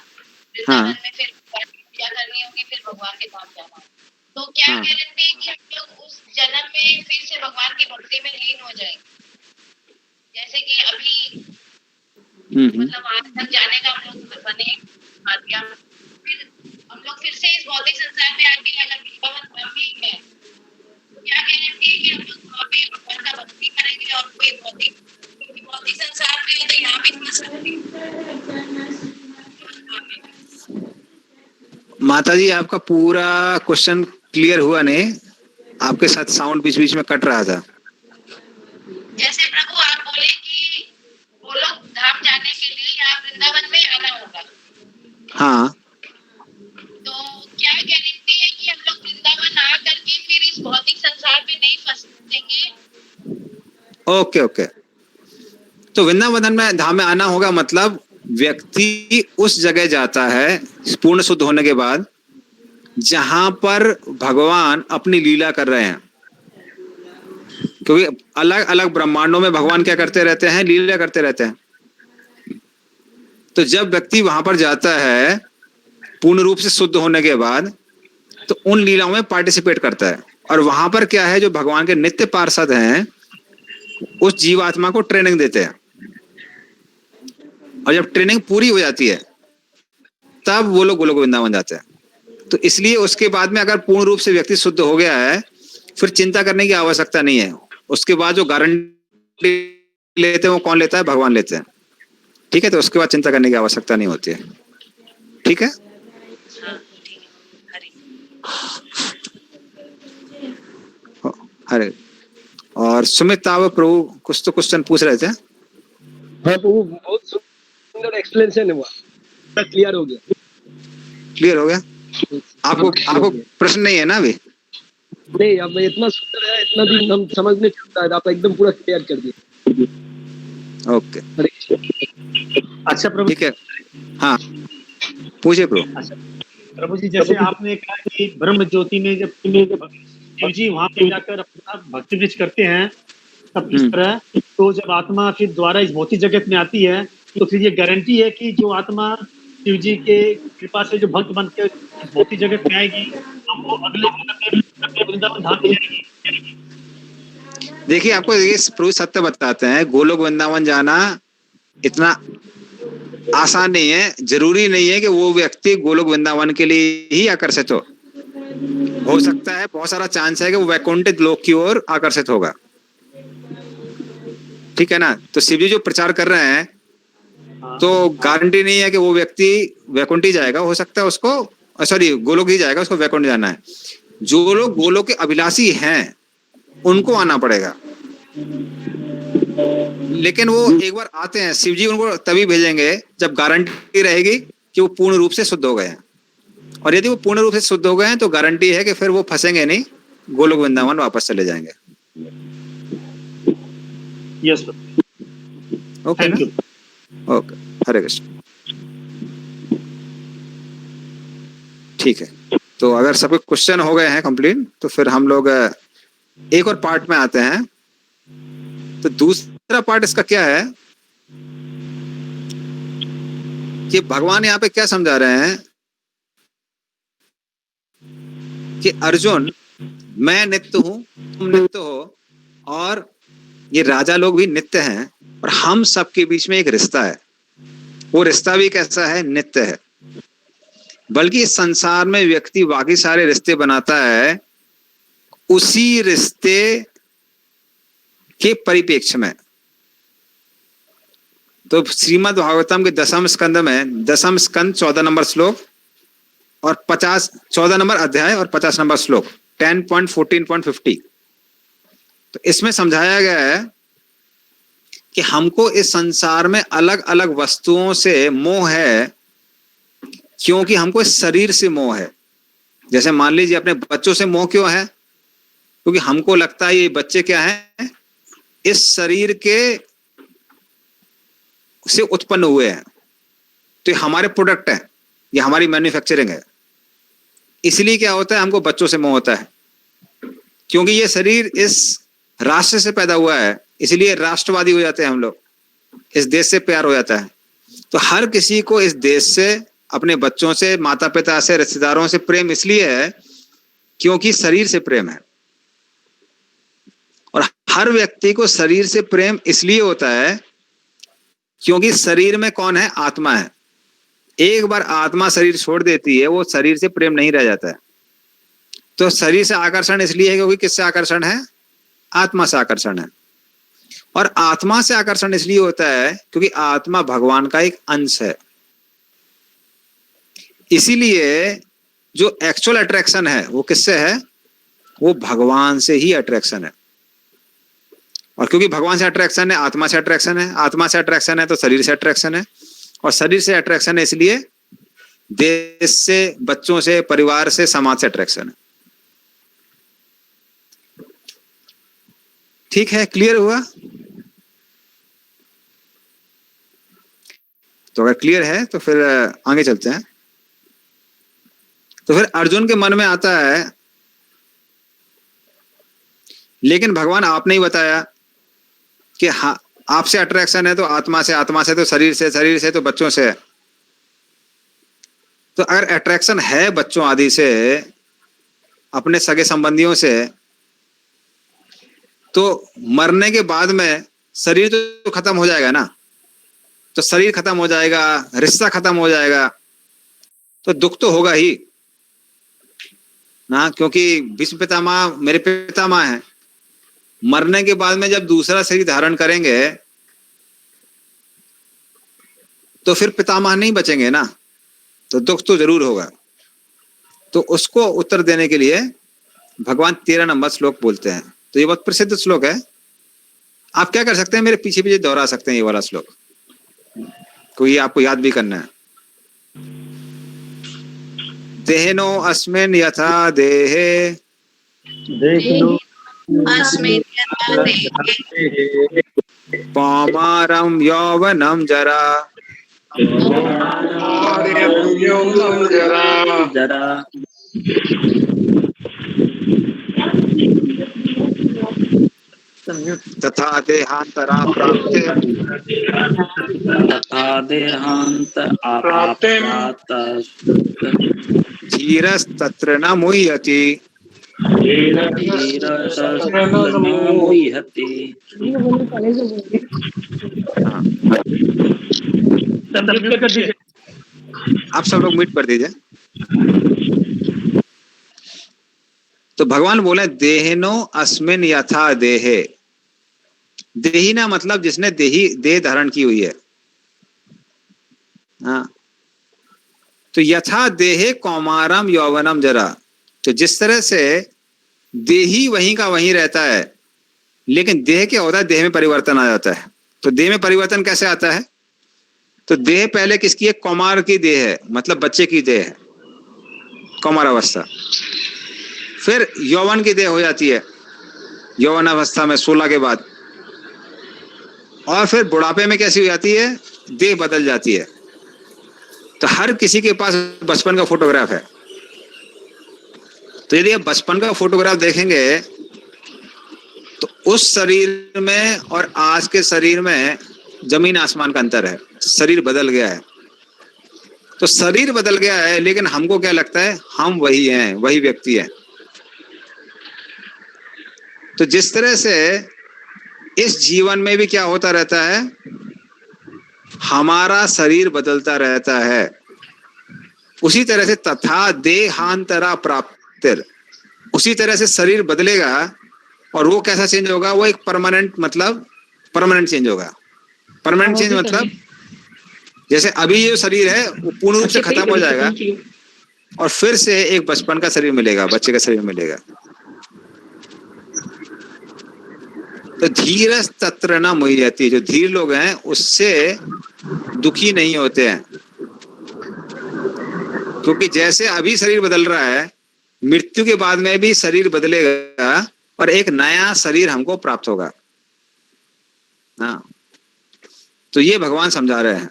वृंदावन में, फिर पूजा करनी होगी, फिर भगवान के पास जाना होगा। तो क्या हाँ। गारंटी है कि हम लोग उस जन्म में फिर से भगवान की भक्ति में लीन हो जाएंगे? जैसे कि अभी मतलब आज तक जाने का हम लोग बने आज्ञा, फिर हम लोग फिर से इस भौतिक संसार में आके अगर भगवान बन भी है, तो क्या गारंटी है कि हम लोग वहाँ पे भगवान का भक्ति करेंगे और कोई भौतिक संसार में है तो यहाँ भी कर सकते माता जी, आपका पूरा क्वेश्चन क्लियर हुआ नहीं, आपके साथ साउंड बीच बीच में कट रहा था। जैसे प्रभु आप बोले कि गोलोक धाम जाने के लिए यहाँ वृंदावन में आना होगा, हाँ, तो क्या गारंटी है कि हम लोग वृंदावन आ करके फिर इस भौतिक संसार में नहीं फंसेंगे? Okay okay. तो वृंदावन में धाम में आना होगा, मतलब व्यक्ति उस जगह जाता है पूर्ण शुद्ध होने के बाद जहां पर भगवान अपनी लीला कर रहे हैं, क्योंकि अलग अलग ब्रह्मांडों में भगवान क्या करते रहते हैं, लीला करते रहते हैं। तो जब व्यक्ति वहां पर जाता है पूर्ण रूप से शुद्ध होने के बाद, तो उन लीलाओं में पार्टिसिपेट करता है, और वहां पर क्या है, जो भगवान के नित्य पार्षद हैं उस जीवात्मा को ट्रेनिंग देते हैं, और जब ट्रेनिंग पूरी हो जाती है तब वो लोग गोलोक वृंदावन जाते हैं। तो इसलिए उसके बाद में अगर पूर्ण रूप से व्यक्ति शुद्ध हो गया है, फिर चिंता करने की आवश्यकता नहीं है। उसके बाद जो गारंटी लेते हैं वो कौन लेता है, भगवान लेते हैं। ठीक है, तो उसके बाद चिंता करने की आवश्यकता नहीं होती है। ठीक है, हरे। और सुमित ताव प्रभु कुछ तो क्वेश्चन पूछ रहे थे। हाँ, तो वो बहुत सुंदर एक्सप्लेनेशन है, वो क्लियर हो गया। क्लियर हो गया आपको प्रश्न नहीं है ना अभी? नहीं, अब इतना सुंदर है, इतना दिन हम समझ नहीं चलता है, आप एकदम पूरा क्लियर कर दिए। ओके, अच्छा प्रभु, ठीक है। हाँ, पूछिए प्रभु। अच्छा प्रभु जी, जैसे आपने कहा कि ब्रह्म ज्योति में जब शिव जी वहां पे जाकर अपना भक्ति वृक्ष करते हैं, तब इस तरह तो जब आत्मा फिर द्वारा इस भौतिक जगत में आती है, तो फिर ये गारंटी है कि जो आत्मा शिव जी के कृपा से जो भक्त बन के भौतिक जगत में आएगी, तो वो अगले वृंदावन धाम में जाएगी। देखिए, आपको ये प्रभु सत्य बताते हैं, गोलोक वृंदावन जाना इतना आसान नहीं है। जरूरी नहीं है कि वो व्यक्ति गोलोक वृंदावन के लिए ही आकर्षित हो सकता है, बहुत सारा चांस है कि वो वैकुंठ लोक की ओर आकर्षित होगा। ठीक है ना? तो शिव जी जो प्रचार कर रहे हैं, तो गारंटी नहीं है कि वो व्यक्ति वैकुंठ ही जाएगा। हो सकता है उसको, सॉरी, गोलोक ही जाएगा, उसको वैकुंठ जाना है। जो लोग गोलोक के अभिलाषी हैं उनको आना पड़ेगा, लेकिन वो एक बार आते हैं, शिव जी उनको तभी भेजेंगे जब गारंटी रहेगी कि वो पूर्ण रूप से शुद्ध हो गए हैं। और यदि वो पूर्ण रूप से शुद्ध हो गए हैं तो गारंटी है कि फिर वो फंसेंगे नहीं, गोलोक वृंदावन वापस चले जाएंगे। Yes, okay thank you. Okay, Hare Krishna. ठीक है, तो अगर सबके क्वेश्चन हो गए हैं कंप्लीट, तो फिर हम लोग एक और पार्ट में आते हैं। तो दूसरा पार्ट इसका क्या है कि भगवान यहाँ पे क्या समझा रहे हैं कि अर्जुन, मैं नित्य हूं, तुम नित्य हो, और ये राजा लोग भी नित्य हैं, और हम सबके बीच में एक रिश्ता है। वो रिश्ता भी कैसा है? नित्य है। बल्कि इस संसार में व्यक्ति बाकी सारे रिश्ते बनाता है उसी रिश्ते के परिप्रेक्ष्य में। तो श्रीमद् भागवतम के 10वें स्कंद में 10वां स्कंद 14 नंबर श्लोक और 14 नंबर अध्याय और 50 नंबर श्लोक 10.14.50, तो इसमें समझाया गया है कि हमको इस संसार में अलग अलग वस्तुओं से मोह है, क्योंकि हमको इस शरीर से मोह है। जैसे मान लीजिए अपने बच्चों से मोह क्यों है? क्योंकि हमको लगता है ये बच्चे क्या हैं, इस शरीर के से उत्पन्न हुए हैं, तो ये हमारे प्रोडक्ट हैं, ये हमारी मैन्युफैक्चरिंग है। इसलिए क्या होता है, हमको बच्चों से मोह होता है, क्योंकि ये शरीर इस राष्ट्र से पैदा हुआ है, इसलिए राष्ट्रवादी हो जाते हैं हम लोग, इस देश से प्यार हो जाता है। तो हर किसी को इस देश से, अपने बच्चों से, माता पिता से, रिश्तेदारों से प्रेम इसलिए है क्योंकि शरीर से प्रेम है। और हर व्यक्ति को शरीर से प्रेम इसलिए होता है क्योंकि शरीर में कौन है? आत्मा है। एक बार आत्मा शरीर छोड़ देती है, वो शरीर से प्रेम नहीं रह जाता है। तो शरीर से आकर्षण इसलिए है क्योंकि किससे आकर्षण है? आत्मा से आकर्षण है। और आत्मा से आकर्षण इसलिए होता है क्योंकि आत्मा भगवान का एक अंश है। इसीलिए जो एक्चुअल अट्रैक्शन है वो किससे है? वो भगवान से ही अट्रैक्शन है। और क्योंकि भगवान से अट्रैक्शन है, आत्मा से अट्रैक्शन है, आत्मा से अट्रैक्शन है तो शरीर से अट्रैक्शन है, और शरीर से अट्रैक्शन है इसलिए देश से, बच्चों से, परिवार से, समाज से अट्रैक्शन है। ठीक है, क्लियर हुआ? तो अगर क्लियर है तो फिर आगे चलते हैं। तो फिर अर्जुन के मन में आता है, लेकिन भगवान आपने ही बताया कि हाँ, आपसे अट्रैक्शन है तो आत्मा से, आत्मा से तो शरीर से, शरीर से तो बच्चों से। तो अगर अट्रैक्शन है बच्चों आदि से, अपने सगे संबंधियों से, तो मरने के बाद में शरीर तो खत्म हो जाएगा ना। तो शरीर खत्म हो जाएगा, रिश्ता खत्म हो जाएगा, तो दुख तो होगा ही ना, क्योंकि भीष्म पितामह मेरे पितामह हैं। मरने के बाद में जब दूसरा शरीर धारण करेंगे तो फिर पितामह नहीं बचेंगे ना, तो दुख तो जरूर होगा। तो उसको उत्तर देने के लिए भगवान 13 नंबर श्लोक बोलते हैं। तो ये बहुत प्रसिद्ध श्लोक है। आप क्या कर सकते हैं, मेरे पीछे पीछे दोहरा सकते हैं ये वाला श्लोक, कोई आपको याद भी करना है। देहिनो अस्मिन् यथा देहे अस्मिन् यथा देहे कौमारं यौवनं जरा तथा देहांतरा प्राप्ते धीरस्तत्र न मुह्यति। आप सब लोग म्यूट कर दीजिए। तो भगवान बोले देहिनो अस्मिन् यथा देहे। देहिना मतलब जिसने देह धारण की हुई है। हाँ, तो यथा देहे कौमारम यौवनम जरा, तो जिस तरह से देही वहीं का वहीं रहता है, लेकिन देह क्या होता है? देह में परिवर्तन आ जाता है। तो देह में परिवर्तन कैसे आता है? तो देह पहले किसकी है? कौमार की देह है, मतलब बच्चे की देह है, कौमार अवस्था। फिर यौवन की देह हो जाती है यौवन अवस्था में 16 के बाद, और फिर बुढ़ापे में कैसी हो जाती है? देह बदल जाती है। तो हर किसी के पास बचपन का फोटोग्राफ है। तो यदि आप बचपन का फोटोग्राफ देखेंगे तो उस शरीर में और आज के शरीर में जमीन आसमान का अंतर है। शरीर बदल गया है। तो शरीर बदल गया है, लेकिन हमको क्या लगता है? हम वही हैं, वही व्यक्ति हैं। तो जिस तरह से इस जीवन में भी क्या होता रहता है? हमारा शरीर बदलता रहता है। उसी तरह से तथा देहांतरा प्राप्तिर, उसी तरह से शरीर बदलेगा। और वो कैसा चेंज होगा? वो एक परमानेंट, मतलब परमानेंट चेंज होगा। परमानेंट चेंज मतलब जैसे अभी जो शरीर है वो पूर्ण रूप से खत्म हो जाएगा और फिर से एक बचपन का शरीर मिलेगा, बच्चे का शरीर मिलेगा। तो धीरस तत्र न मुह्यति, जो धीर लोग हैं उससे दुखी नहीं होते हैं, क्योंकि जैसे अभी शरीर बदल रहा है, मृत्यु के बाद में भी शरीर बदलेगा और एक नया शरीर हमको प्राप्त होगा। हाँ, तो ये भगवान समझा रहे हैं।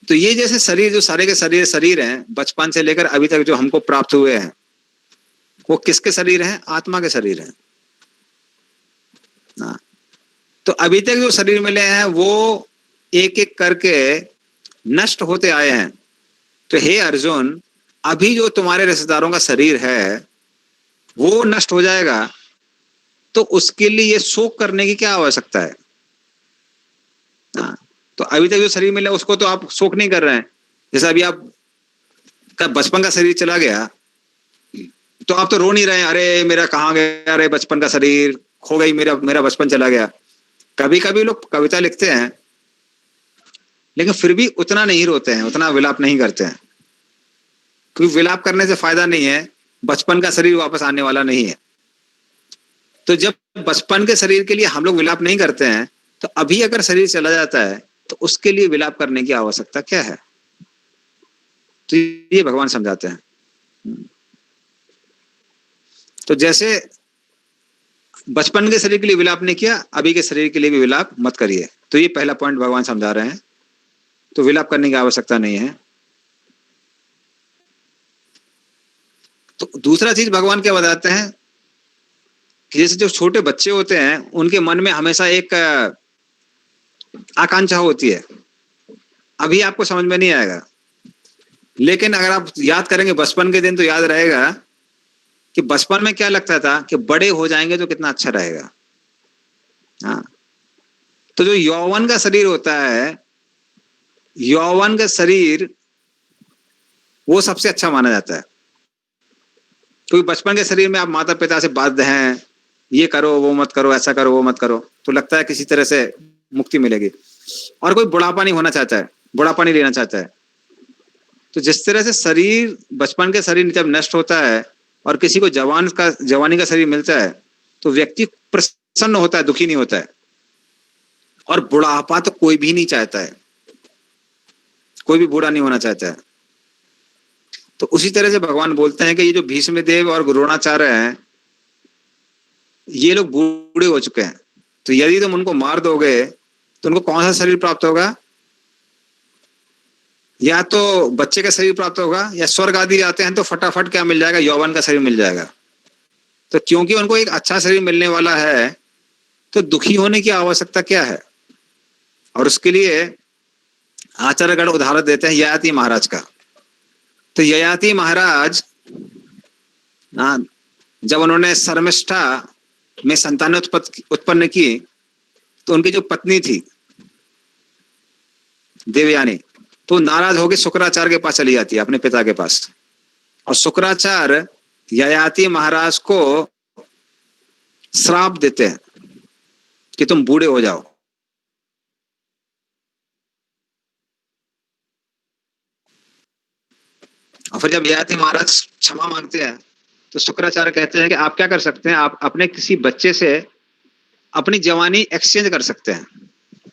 तो ये जैसे शरीर, जो सारे के शरीर हैं, बचपन से लेकर अभी तक जो हमको प्राप्त हुए हैं, वो किसके शरीर हैं? आत्मा के शरीर हैं ना। तो अभी तक जो शरीर मिले हैं वो एक एक करके नष्ट होते आए हैं। तो हे अर्जुन, अभी जो तुम्हारे रिश्तेदारों का शरीर है वो नष्ट हो जाएगा, तो उसके लिए ये शोक करने की क्या आवश्यकता है? तो अभी तक जो शरीर मिला उसको तो आप शोक नहीं कर रहे हैं। जैसे अभी आप का बचपन का शरीर चला गया तो आप तो रो नहीं रहे हैं, अरे मेरा कहाँ गया, अरे बचपन का शरीर खो गई, मेरा बचपन चला गया। कभी कभी लोग कविता लिखते हैं लेकिन फिर भी उतना नहीं रोते हैं, उतना विलाप नहीं करते हैं, क्योंकि विलाप करने से फायदा नहीं है, बचपन का शरीर वापस आने वाला नहीं है। तो जब बचपन के शरीर के लिए हम लोग विलाप नहीं करते हैं, तो अभी अगर शरीर चला जाता है तो उसके लिए विलाप करने की आवश्यकता क्या है? तो ये भगवान समझाते हैं। तो जैसे बचपन के शरीर के लिए विलाप नहीं किया, अभी के शरीर के लिए भी विलाप मत करिए। तो ये पहला पॉइंट भगवान समझा रहे हैं। तो विलाप करने की आवश्यकता नहीं है। तो दूसरा चीज भगवान क्या बताते हैं कि जैसे जो छोटे बच्चे होते हैं उनके मन में हमेशा एक आकांक्षा होती है, अभी आपको समझ में नहीं आएगा, लेकिन अगर आप याद करेंगे बचपन के दिन तो याद रहेगा कि बचपन में क्या लगता था कि बड़े हो जाएंगे तो कितना अच्छा रहेगा। हाँ, तो जो यौवन का शरीर होता है, यौवन का शरीर वो सबसे अच्छा माना जाता है, क्योंकि बचपन के शरीर में आप माता पिता से बाध्य हैं, ये करो वो मत करो, ऐसा करो वो मत करो, तो लगता है किसी तरह से मुक्ति मिलेगी। और कोई बुढ़ापा नहीं होना चाहता है, बुढ़ापा नहीं लेना चाहता है। तो जिस तरह से शरीर, बचपन के शरीर जब नष्ट होता है और किसी को जवानी का शरीर मिलता है तो व्यक्ति प्रसन्न होता है, दुखी नहीं होता है। और बुढ़ापा तो कोई भी नहीं चाहता है, कोई भी बूढ़ा नहीं होना चाहता है। तो उसी तरह से भगवान बोलते हैं कि ये जो भीष्म देव और द्रोणाचार्य हैं, ये लोग बूढ़े हो चुके हैं, तो यदि तुम उनको मार दोगे तो उनको कौन सा शरीर प्राप्त होगा? या तो बच्चे का शरीर प्राप्त होगा, या स्वर्ग आदि आते हैं तो फटाफट क्या मिल जाएगा? यौवन का शरीर मिल जाएगा। तो क्योंकि उनको एक अच्छा शरीर मिलने वाला है तो दुखी होने की आवश्यकता क्या है? और उसके लिए आचार्यगण उदाहरण देते हैं ययाति महाराज का। तो ययाति महाराज जब उन्होंने शर्मिष्ठा में संतान उत्पन्न की तो उनकी जो पत्नी थी देवयानी, तो नाराज होकर शुक्राचार्य के पास चली जाती है, अपने पिता के पास। और शुक्राचार्य ययाति महाराज को श्राप देते हैं कि तुम बूढ़े हो जाओ। और फिर जब ययाति महाराज क्षमा मांगते हैं तो शुक्राचार्य कहते हैं कि आप क्या कर सकते हैं, आप अपने किसी बच्चे से अपनी जवानी एक्सचेंज कर सकते हैं।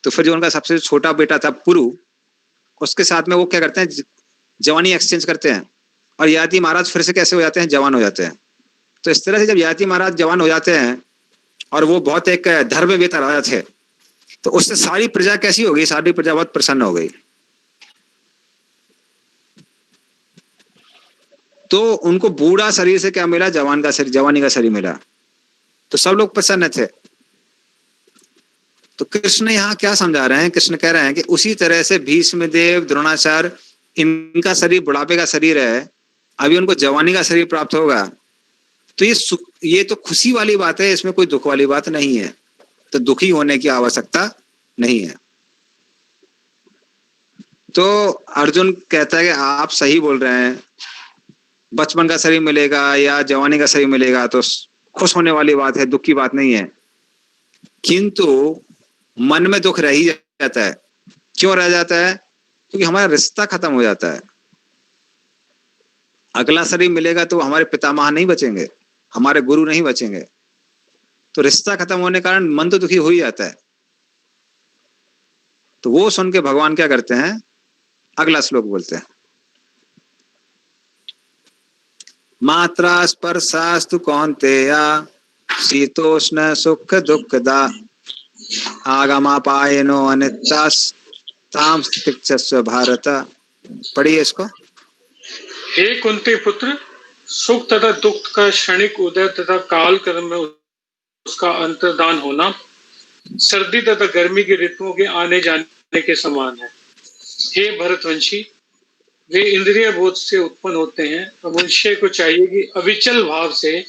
तो फिर जो उनका सबसे छोटा बेटा था पुरु, उसके साथ में वो क्या करते हैं, जवानी एक्सचेंज करते हैं, और ययाति महाराज फिर से कैसे हो जाते हैं, जवान हो जाते हैं। तो इस तरह से जब ययाति महाराज जवान हो जाते हैं, और वो बहुत एक धर्मवेत्ता राजा थे, तो उससे सारी प्रजा कैसी हो गई? सारी प्रजा बहुत प्रसन्न हो गई। तो उनको बूढ़ा शरीर से क्या मिला? जवान का शरीर, जवानी का शरीर मिला। तो सब लोग प्रसन्न थे। तो कृष्ण यहाँ क्या समझा रहे हैं? कृष्ण कह रहे हैं कि उसी तरह से भीष्म देव, द्रोणाचार्य, इनका शरीर बुढ़ापे का शरीर है, अभी उनको जवानी का शरीर प्राप्त होगा। तो ये तो खुशी वाली बात है, इसमें कोई दुख वाली बात नहीं है। तो दुखी होने की आवश्यकता नहीं है। तो अर्जुन कहता है कि आप सही बोल रहे हैं, बचपन का शरीर मिलेगा या जवानी का शरीर मिलेगा तो खुश होने वाली बात है, दुख की बात नहीं है। किंतु मन में दुख रह ही जाता है। क्यों रह जाता है? क्योंकि हमारा रिश्ता खत्म हो जाता है। अगला शरीर मिलेगा तो हमारे पितामह नहीं बचेंगे, हमारे गुरु नहीं बचेंगे। तो रिश्ता खत्म होने के कारण मन तो दुखी हो ही जाता है। तो वो सुन के भगवान क्या करते हैं, अगला श्लोक बोलते हैं, मात्रा स्पर्शास्तु कौन्तेया शीतोष्ण सुख दुःखदा आगमापायनो अनित्यास्तां तितिक्षस्व भारत। पढ़िए इसको। हे कुंती पुत्र, सुख तथा दुख का क्षणिक उदय तथा काल कर्म में उसका अंतर्दान होना सर्दी तथा गर्मी के ऋतुओं के आने जाने के समान है। हे भरतवंशी, वे इंद्रिय बोध से उत्पन्न होते हैं और मनुष्य को चाहिए कि अविचल भाव से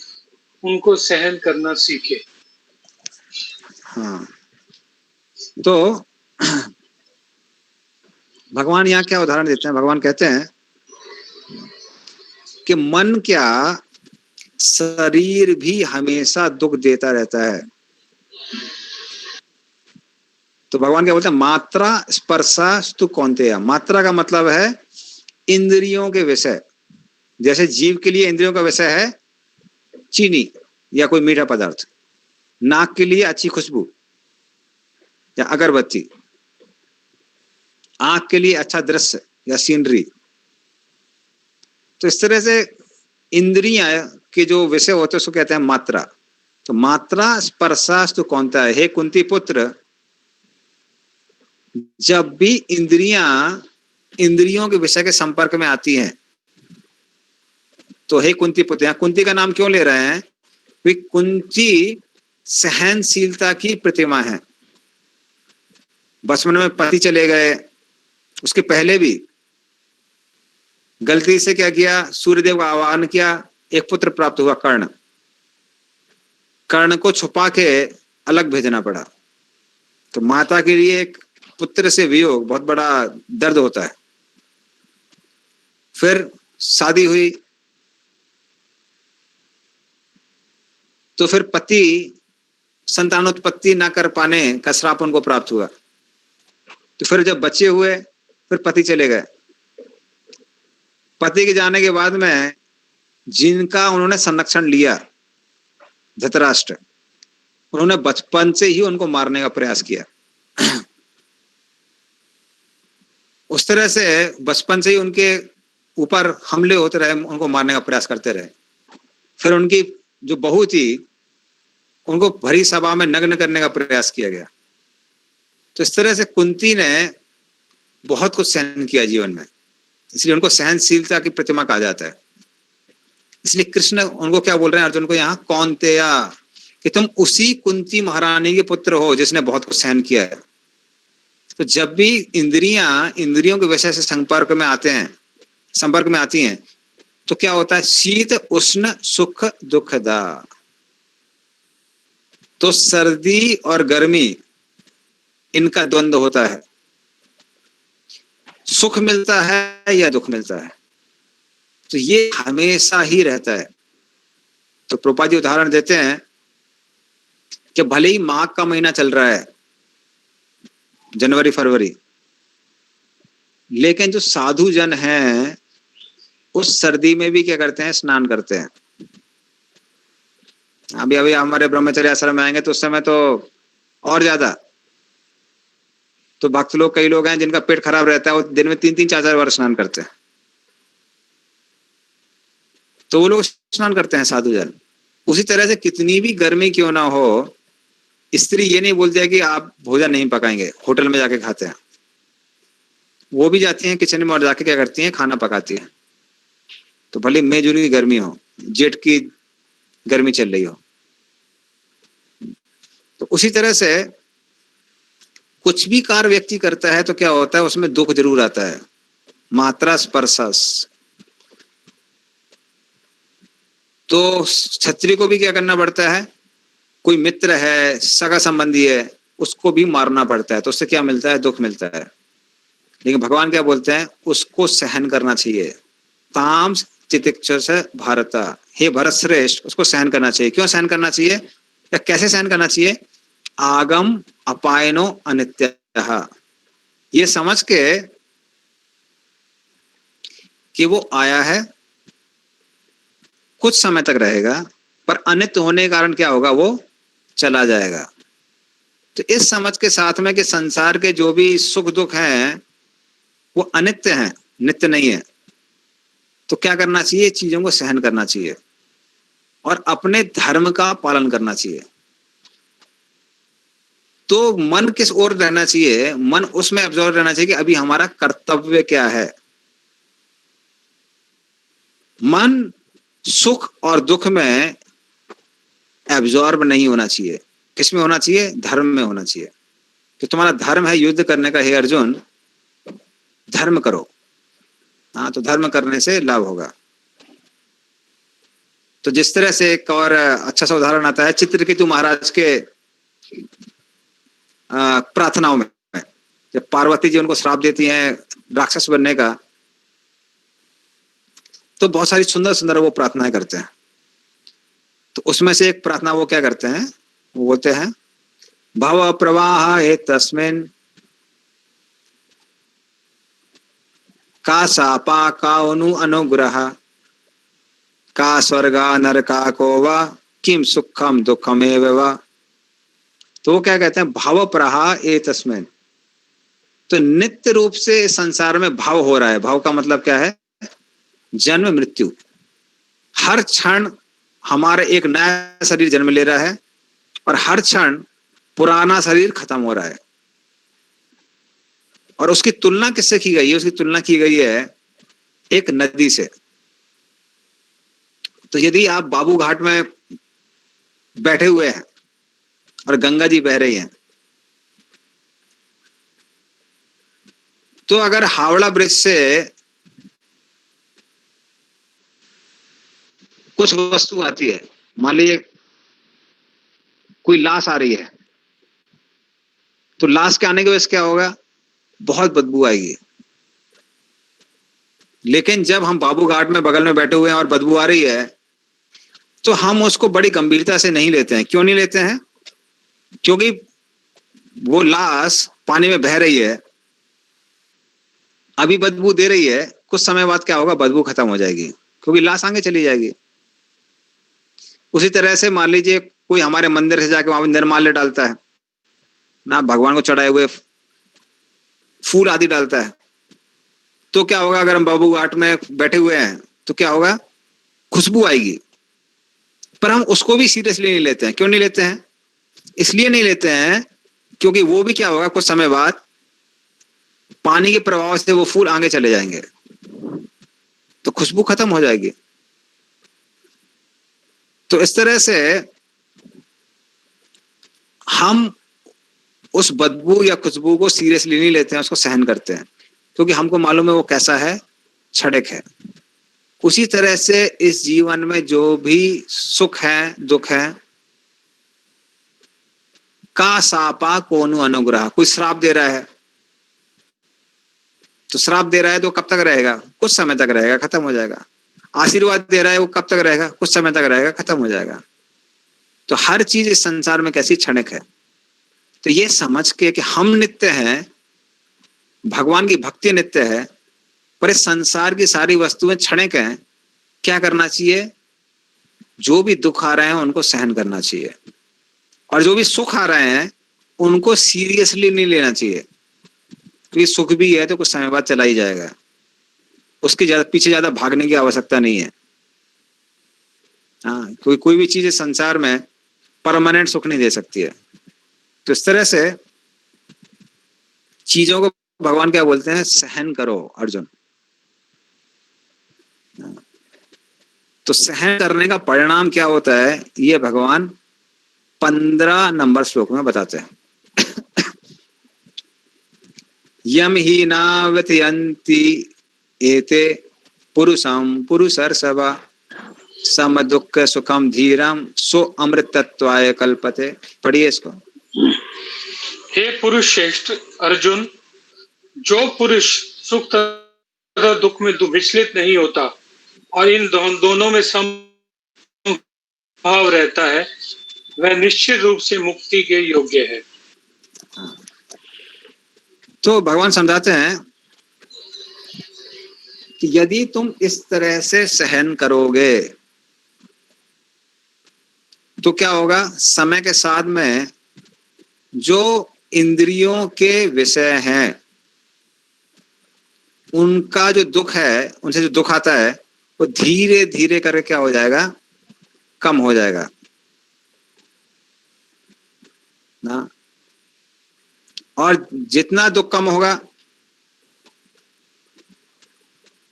उनको सहन करना सीखे। हाँ, तो भगवान यहाँ क्या उदाहरण देते हैं? भगवान कहते हैं कि मन क्या, शरीर भी हमेशा दुख देता रहता है। तो भगवान क्या बोलते हैं? मात्रा स्पर्शास्तु कौन्तेय। मात्रा का मतलब है इंद्रियों के विषय। जैसे जीव के लिए इंद्रियों का विषय है चीनी या कोई मीठा पदार्थ, नाक के लिए अच्छी खुशबू या अगरबत्ती, आंख के लिए अच्छा दृश्य या सीनरी। तो इस तरह से इंद्रियां के जो विषय होते हैं उसको कहते हैं मात्रा। तो मात्रा स्पर्शास्तु कौन्तेय। हे कुंती पुत्र, जब भी इंद्रियों के विषय के संपर्क में आती हैं, तो हे कुंती पुत्र, यहाँ कुंती का नाम क्यों ले रहे हैं? वे कुंती सहनशीलता की प्रतिमा है। बचपन में पति चले गए, उसके पहले भी गलती से क्या किया? सूर्यदेव का आह्वान किया, एक पुत्र प्राप्त हुआ कर्ण। कर्ण को छुपा के अलग भेजना पड़ा। तो माता के लिए एक पुत्र से वियोग बहुत बड़ा दर्द होता है। फिर शादी हुई, तो फिर पति संतानोत्पत्ति ना कर पाने का श्राप उनको प्राप्त हुआ। तो फिर जब बच्चे हुए, फिर पति चले गए। पति के जाने के बाद में जिनका उन्होंने संरक्षण लिया, धृतराष्ट्र, उन्होंने बचपन से ही उनको मारने का प्रयास किया। उस तरह से बचपन से ही उनके ऊपर हमले होते रहे, उनको मारने का प्रयास करते रहे। फिर उनकी जो बहू थी, उनको भरी सभा में नग्न करने का प्रयास किया गया। तो इस तरह से कुंती ने बहुत कुछ सहन किया जीवन में, इसलिए उनको सहनशीलता की प्रतिमा कहा जाता है। इसलिए कृष्ण उनको क्या बोल रहे हैं अर्जुन को यहाँ? कौन्तेय, कि तुम उसी कुंती महारानी के पुत्र हो जिसने बहुत कुछ सहन किया है। तो जब भी इंद्रियों के विषय से संपर्क में आती हैं, तो क्या होता है? शीत उष्ण सुख दुखदा। तो सर्दी और गर्मी, इनका द्वंद्व होता है। सुख मिलता है या दुख मिलता है, तो ये हमेशा ही रहता है। तो प्रभुपाद जी उदाहरण देते हैं कि भले ही माघ का महीना चल रहा है, जनवरी फरवरी, लेकिन जो साधु जन हैं उस सर्दी में भी क्या करते हैं? स्नान करते हैं। अभी हमारे ब्रह्मचर्य आश्रम में आएंगे तो उस समय तो और ज्यादा। तो भक्त लोग, कई लोग हैं जिनका पेट खराब रहता है, वो दिन में 3-3 4-4 बार स्नान करते हैं। तो वो लोग स्नान करते हैं, साधु जन। उसी तरह से कितनी भी गर्मी क्यों ना हो, स्त्री ये नहीं बोलती है कि आप भोजन नहीं पकाएंगे, होटल में जाके खाते हैं। वो भी जाती हैं किचन में और जाके क्या करती हैं? खाना पकाती है। तो भले मई जून की गर्मी हो, जेठ की गर्मी चल रही हो। तो उसी तरह से कुछ भी कार्य व्यक्ति करता है तो क्या होता है? उसमें दुख जरूर आता है। मात्रा स्पर्शस। तो क्षत्रिय को भी क्या करना पड़ता है? कोई मित्र है, सगा संबंधी है, उसको भी मारना पड़ता है। तो उससे क्या मिलता है? दुख मिलता है। लेकिन भगवान क्या बोलते हैं? उसको सहन करना चाहिए। ताम तितिक्षसे भारता, हे भरत श्रेष्ठ, उसको सहन करना चाहिए। क्यों सहन करना चाहिए या कैसे सहन करना चाहिए? आगम अपायनो अनित्यः, ये समझ के कि वो आया है, कुछ समय तक रहेगा, पर अनित्य होने के कारण क्या होगा? वो चला जाएगा। तो इस समझ के साथ में कि संसार के जो भी सुख दुख हैं वो अनित्य हैं, नित्य नहीं है, तो क्या करना चाहिए? चीजों को सहन करना चाहिए और अपने धर्म का पालन करना चाहिए। तो मन किस ओर रहना चाहिए? मन उसमें एब्जॉर्व रहना चाहिए कि अभी हमारा कर्तव्य क्या है। मन सुख और दुख में एब्जॉर्ब नहीं होना चाहिए। किस में होना चाहिए? धर्म में होना चाहिए। कि तुम्हारा धर्म है युद्ध करने का, हे अर्जुन, धर्म करो। हाँ, तो धर्म करने से लाभ होगा। तो जिस तरह से एक और अच्छा सा उदाहरण आता है चित्रकेतु महाराज के प्रार्थनाओं में, जब पार्वती जी उनको श्राप देती हैं राक्षस बनने का, तो बहुत सारी सुंदर सुंदर वो प्रार्थनाएं करते हैं। तो उसमें से एक प्रार्थना वो क्या करते हैं, वो बोलते हैं भव प्रवाह हे तस्मिन् का सापा का अनुग्रह का स्वर्गा नरका को वा किम सुखम दुखम एव वा। तो वो क्या कहते हैं, भाव प्रहा ए तस्मिन्। तो नित्य रूप से इस संसार में भाव हो रहा है। भाव का मतलब क्या है, जन्म मृत्यु। हर क्षण हमारा एक नया शरीर जन्म ले रहा है और हर क्षण पुराना शरीर खत्म हो रहा है। और उसकी तुलना किससे की गई है, उसकी तुलना की गई है एक नदी से। तो यदि आप बाबू घाट में बैठे हुए हैं और गंगा जी बह रही हैं, तो अगर हावड़ा ब्रिज से कुछ वस्तु आती है, मान लीजिए कोई लाश आ रही है, तो लाश के आने के वजह से क्या होगा, बहुत बदबू आएगी। लेकिन जब हम बाबू घाट में बगल में बैठे हुए हैं और बदबू आ रही है, तो हम उसको बड़ी गंभीरता से नहीं लेते हैं। क्यों नहीं लेते हैं, क्योंकि वो लाश पानी में बह रही है, अभी बदबू दे रही है, कुछ समय बाद क्या होगा, बदबू खत्म हो जाएगी क्योंकि लाश आगे चली जाएगी। उसी तरह से मान लीजिए कोई हमारे मंदिर से जाके वहां पर निर्माल्य डालता है ना, भगवान को चढ़ाए हुए फूल आदि डालता है, तो क्या होगा, अगर हम बाबू घाट में बैठे हुए हैं तो क्या होगा, खुशबू आएगी। पर हम उसको भी सीरियसली नहीं लेते हैं। क्यों नहीं लेते हैं, इसलिए नहीं लेते हैं क्योंकि वो भी क्या होगा, कुछ समय बाद पानी के प्रभाव से वो फूल आगे चले जाएंगे तो खुशबू खत्म हो जाएगी। तो इस तरह से हम उस बदबू या खुशबू को सीरियसली नहीं लेते हैं, उसको सहन करते हैं क्योंकि हमको मालूम है वो कैसा है, क्षणिक है। उसी तरह से इस जीवन में जो भी सुख है दुख है, का सापा कोनु अनुग्रह। कोई श्राप दे रहा है, तो श्राप दे रहा है तो कब तक रहेगा, कुछ समय तक रहेगा, खत्म हो जाएगा। आशीर्वाद दे रहा है, वो कब तक रहेगा, कुछ समय तक रहेगा, खत्म हो जाएगा। तो हर चीज इस संसार में कैसी, क्षणिक है। तो ये समझ के कि हम नित्य हैं, भगवान की भक्ति नित्य है, पर इस संसार की सारी वस्तुएं क्षणिक हैं, क्या करना चाहिए, जो भी दुख आ रहे हैं उनको सहन करना चाहिए, और जो भी सुख आ रहे हैं उनको सीरियसली नहीं लेना चाहिए, क्योंकि सुख भी है तो कुछ समय बाद चला ही जाएगा, उसके पीछे ज्यादा भागने की आवश्यकता नहीं है। हाँ, कोई भी चीज इस संसार में परमानेंट सुख नहीं दे सकती है। तो इस तरह से चीजों को भगवान क्या बोलते हैं, सहन करो अर्जुन। तो सहन करने का परिणाम क्या होता है, ये भगवान 15 नंबर श्लोक में बताते हैं। यम ही नावत्यंती एते पुरुषम पुरुषर्षभा सम दुख सुखम धीरम सो अमृतत्वाय कल्पते। पढ़िए इसको। हे पुरुष श्रेष्ठ अर्जुन, जो पुरुष सुख तथा दुख में विचलित नहीं होता और इन दोनों में समभाव रहता है, वह निश्चित रूप से मुक्ति के योग्य है। तो भगवान समझाते हैं कि यदि तुम इस तरह से सहन करोगे तो क्या होगा, समय के साथ में जो इंद्रियों के विषय हैं उनका जो दुख है, उनसे जो दुख आता है वो धीरे धीरे करके क्या हो जाएगा, कम हो जाएगा ना। और जितना दुख कम होगा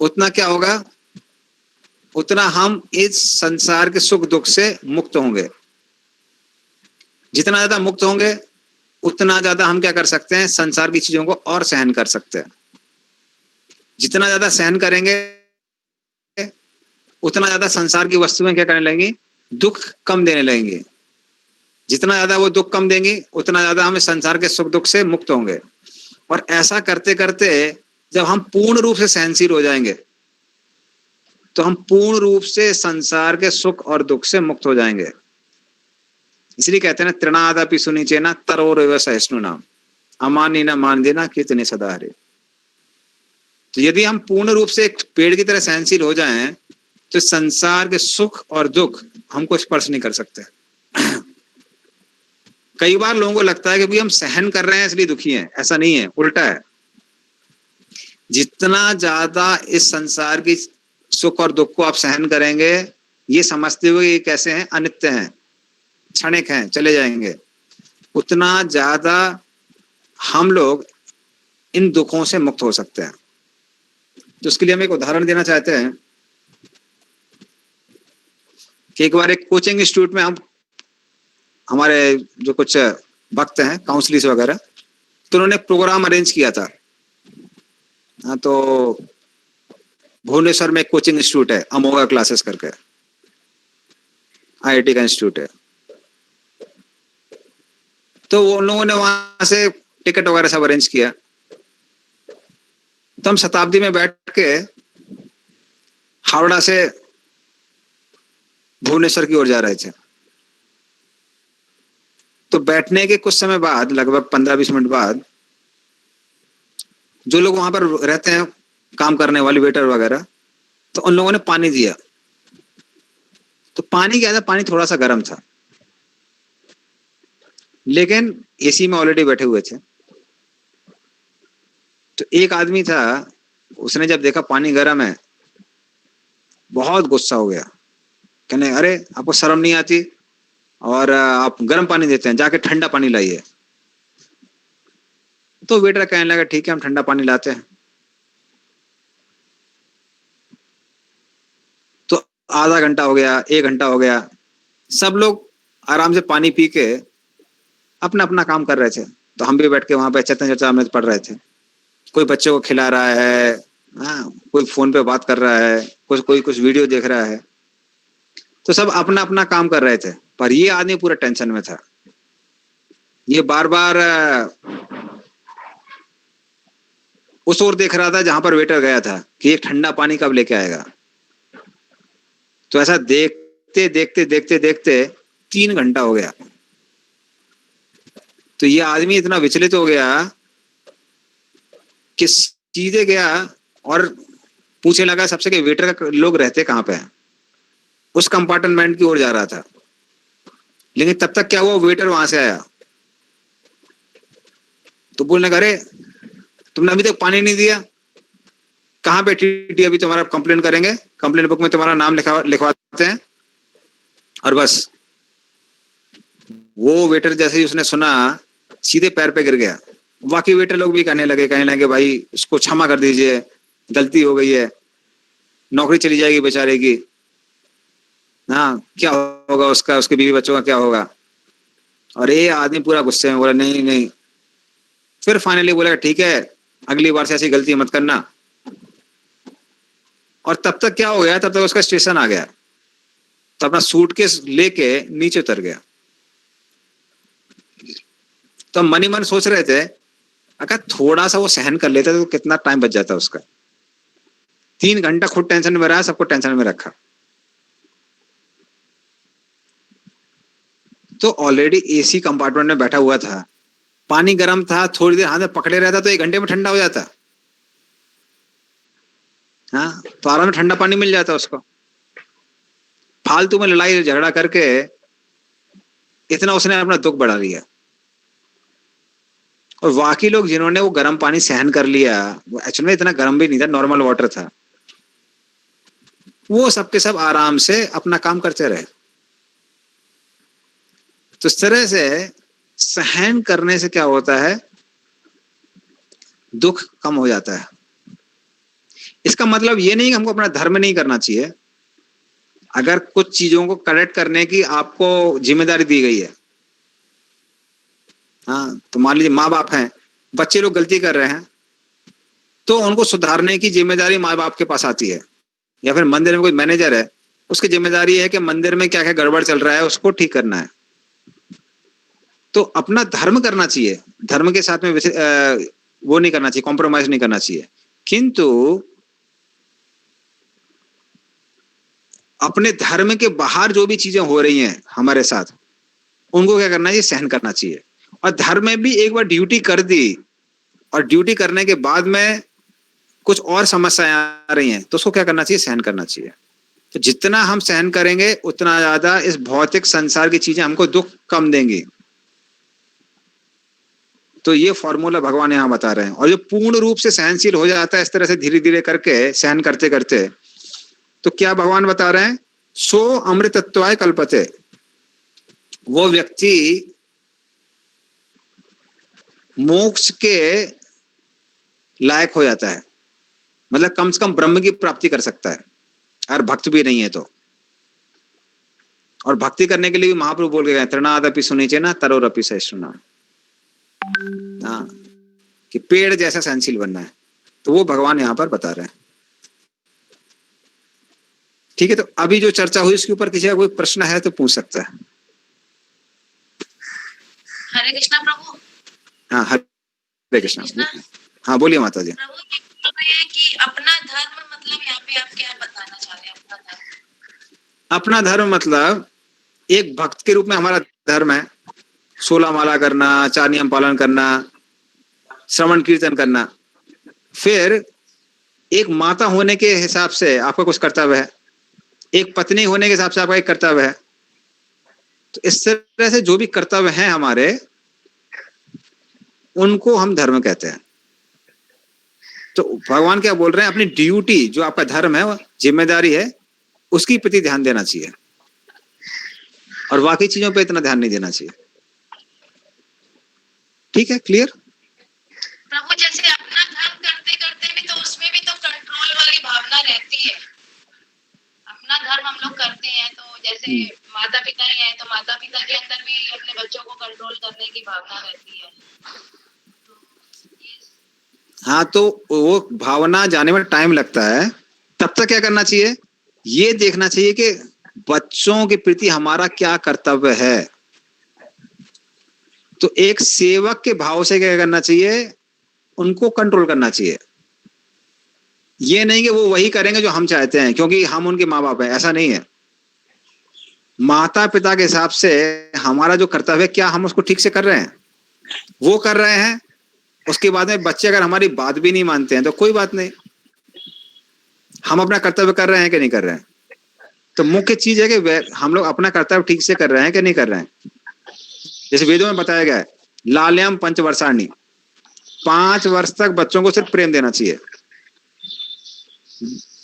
उतना क्या होगा, उतना हम इस संसार के सुख दुख से मुक्त होंगे। जितना ज्यादा मुक्त होंगे उतना ज्यादा हम क्या कर सकते हैं, संसार की चीजों को और सहन कर सकते हैं। जितना ज्यादा सहन करेंगे उतना ज्यादा संसार की वस्तुएं क्या करने लगेंगी, दुख कम देने लगेंगे। जितना ज्यादा वो दुख कम देंगी उतना ज्यादा हम संसार के सुख दुख से मुक्त होंगे। और ऐसा करते करते जब हम पूर्ण रूप से सहनशील हो जाएंगे तो हम पूर्ण रूप से संसार के सुख और दुख से मुक्त हो जाएंगे। इसलिए कहते हैं ना, तृणादपि सुनिचेना तरोरेव सहिष्णु नाम, अमानी न मान देना कितने सदा हरे। तो यदि हम पूर्ण रूप से एक पेड़ की तरह सहनशील हो जाएं तो संसार के सुख और दुख हमको स्पर्श नहीं कर सकते। कई बार लोगों को लगता है कि भाई हम सहन कर रहे हैं इसलिए दुखी हैं, ऐसा नहीं है, उल्टा है। जितना ज्यादा इस संसार की सुख और दुख को आप सहन करेंगे, ये समझते हुए ये कैसे हैं, अनित्य हैं, क्षणिक हैं, चले जाएंगे, उतना ज्यादा हम लोग इन दुखों से मुक्त हो सकते हैं। तो उसके लिए हम एक उदाहरण देना चाहते हैं कि एक बार एक कोचिंग इंस्टीट्यूट में हम हमारे जो कुछ भक्त हैं, काउंसलिस्ट वगैरह, तो उन्होंने एक प्रोग्राम अरेंज किया था। तो भुवनेश्वर में एक कोचिंग इंस्टीट्यूट है, अमोघा क्लासेस करके, IIT का इंस्टीट्यूट है। तो उन लोगों ने वहां से टिकट वगैरह सब अरेंज किया। तो हम शताब्दी में बैठ के हावड़ा से भुवनेश्वर की ओर जा रहे थे। तो बैठने के कुछ समय बाद, लगभग 15-20 मिनट बाद, जो लोग वहां पर रहते हैं, काम करने वाले वेटर वगैरह, तो उन लोगों ने पानी दिया। तो पानी क्या था, पानी थोड़ा सा गर्म था, लेकिन एसी में ऑलरेडी बैठे हुए थे। तो एक आदमी था, उसने जब देखा पानी गर्म है, बहुत गुस्सा हो गया, कहने अरे आपको शर्म नहीं आती और आप गर्म पानी देते हैं, जाके ठंडा पानी लाइए। तो वेटर कहने लगा ठीक है, हम ठंडा पानी लाते हैं। तो आधा घंटा हो गया, 1 घंटा हो गया, सब लोग आराम से पानी पी के अपना अपना काम कर रहे थे। तो हम भी बैठ के वहां पे चेतन चर्चा अमृत पढ़ रहे थे। कोई बच्चों को खिला रहा है, कोई फोन पे बात कर रहा है, कोई कुछ वीडियो देख रहा है। तो सब अपना अपना काम कर रहे थे, पर ये आदमी पूरा टेंशन में था। ये बार बार उस ओर देख रहा था जहां पर वेटर गया था कि ये ठंडा पानी कब लेके आएगा। तो ऐसा देखते देखते देखते देखते 3 घंटा हो गया। तो ये आदमी इतना विचलित हो गया कि सीधे गया और पूछने लगा सबसे कि वेटर का लोग रहते कहाँ पे हैं। उस कंपार्टमेंट की ओर जा रहा था, लेकिन तब तक क्या हुआ, वेटर वहां से आया। तो बोलने लगा अरे तुमने अभी तक पानी नहीं दिया, कहाँ पे टीटी, अभी तुम्हारा कंप्लेन करेंगे, कंप्लेन बुक में तुम्हारा नाम लिखवाते हैं। और बस वो वेटर जैसे ही उसने सुना, सीधे पैर पे गिर गया। बाकी वेटर लोग भी कहने लगे भाई उसको क्षमा कर दीजिए, गलती हो गई है, नौकरी चली जाएगी बेचारे की, हाँ क्या होगा उसका, उसके बीवी बच्चों का क्या होगा। और ये आदमी पूरा गुस्से में बोला नहीं नहीं। फिर फाइनली बोला ठीक है, अगली बार से ऐसी गलती मत करना। और तब तक क्या हो गया, तब तक उसका स्टेशन आ गया। तो अपना सूटकेस लेके नीचे उतर गया। तो मन ही मन सोच रहे थे अगर थोड़ा सा वो सहन कर लेता तो कितना टाइम बच जाता उसका। 3 घंटा खुद टेंशन में रहा, सबको टेंशन में रखा। तो ऑलरेडी एसी कंपार्टमेंट में बैठा हुआ था, पानी गर्म था, थोड़ी देर हाथ में पकड़े रहता तो 1 घंटे में ठंडा हो जाता। हाँ, तो आराम में ठंडा पानी मिल जाता उसको। फालतू में लड़ाई झगड़ा करके इतना उसने अपना दुख बढ़ा लिया। और बाकी लोग जिन्होंने वो गर्म पानी सहन कर लिया, वो एक्चुअली में इतना गर्म भी नहीं था, नॉर्मल वाटर था, वो सबके सब आराम से अपना काम करते रहे। तो इस तरह से सहन करने से क्या होता है, दुख कम हो जाता है। इसका मतलब ये नहीं कि हमको अपना धर्म नहीं करना चाहिए। अगर कुछ चीजों को करेक्ट करने की आपको जिम्मेदारी दी गई है, हाँ, तो मान लीजिए माँ बाप हैं, बच्चे लोग गलती कर रहे हैं, तो उनको सुधारने की जिम्मेदारी माँ बाप के पास आती है, या फिर मंदिर में कोई मैनेजर है, उसकी जिम्मेदारी है कि मंदिर में क्या क्या गड़बड़ चल रहा है उसको ठीक करना है। तो अपना धर्म करना चाहिए, धर्म के साथ में वो नहीं करना चाहिए, कॉम्प्रोमाइज नहीं करना चाहिए, किंतु अपने धर्म के बाहर जो भी चीजें हो रही हैं हमारे साथ, उनको क्या करना चाहिए, सहन करना चाहिए। और धर्म में भी एक बार ड्यूटी कर दी और ड्यूटी करने के बाद में कुछ और समस्याएं आ रही हैं तो उसको क्या करना चाहिए, सहन करना चाहिए। तो जितना हम सहन करेंगे उतना ज्यादा इस भौतिक संसार की चीजें हमको दुख कम देंगी। तो ये फॉर्मूला भगवान यहाँ बता रहे हैं। और जो पूर्ण रूप से सहनशील हो जाता है इस तरह से धीरे धीरे करके सहन करते करते, तो क्या भगवान बता रहे हैं, सो अमृतत्वाय कल्पते, वो व्यक्ति मोक्ष के लायक हो जाता है, मतलब कम से कम ब्रह्म की प्राप्ति कर सकता है अगर भक्त भी नहीं है तो। और भक्ति करने के लिए भी महाप्रभु बोल के गए, तृणादपि सुनीचे ना तरोरपि सहिष्णुना, हाँ, कि पेड़ जैसा सहनशील बनना है। तो वो भगवान यहाँ पर बता रहे हैं। ठीक है, तो अभी जो चर्चा हुई उसके ऊपर किसी का कोई प्रश्न है तो पूछ सकता है। हरे कृष्णा प्रभु। हाँ, हरे कृष्णा। हाँ बोलिए माता जी। प्रभु ये कि अपना धर्म मतलब यहाँ पे आप क्या बताना चाह रहे हैं? अपना धर्म, अपना धर्म मतलब एक भक्त के रूप में हमारा धर्म है 16 माला करना, 4 नियम पालन करना, श्रवण कीर्तन करना। फिर एक माता होने के हिसाब से आपका कुछ कर्तव्य है, एक पत्नी होने के हिसाब से आपका एक कर्तव्य है। तो इस तरह से जो भी कर्तव्य हैं हमारे, उनको हम धर्म कहते हैं। तो भगवान क्या बोल रहे हैं, अपनी ड्यूटी जो आपका धर्म है, जिम्मेदारी है, उसकी प्रति ध्यान देना चाहिए और बाकी चीजों पे इतना ध्यान नहीं देना चाहिए। ठीक है, क्लियर? प्रभु जैसे अपना धर्म करते करते भी तो उसमें भी तो कंट्रोल वाली भावना रहती है। अपना धर्म हम लोग करते हैं तो जैसे माता पिता ही हैं तो माता पिता के अंदर भी अपने बच्चों को कंट्रोल करने की भावना रहती है। हाँ, तो वो भावना जाने में टाइम लगता है। तब तक क्या करना चाहिए, ये देखना चाहिए कि बच्चों के प्रति हमारा क्या कर्तव्य है। तो एक सेवक के भाव से क्या करना चाहिए, उनको कंट्रोल करना चाहिए। ये नहीं कि वो वही करेंगे जो हम चाहते हैं क्योंकि हम उनके माँ बाप हैं, ऐसा नहीं है। माता पिता के हिसाब से हमारा जो कर्तव्य है, क्या हम उसको ठीक से कर रहे हैं, वो कर रहे हैं। उसके बाद में बच्चे अगर हमारी बात भी नहीं मानते हैं तो कोई बात नहीं, हम अपना कर्तव्य कर रहे हैं कि नहीं कर रहे हैं। तो मुख्य चीज है कि हम लोग अपना कर्तव्य ठीक से कर रहे हैं कि नहीं कर रहे हैं। जैसे वेदों में बताया गया है, लाल्यम पंचवर्षाणि, 5 वर्ष तक बच्चों को सिर्फ प्रेम देना चाहिए।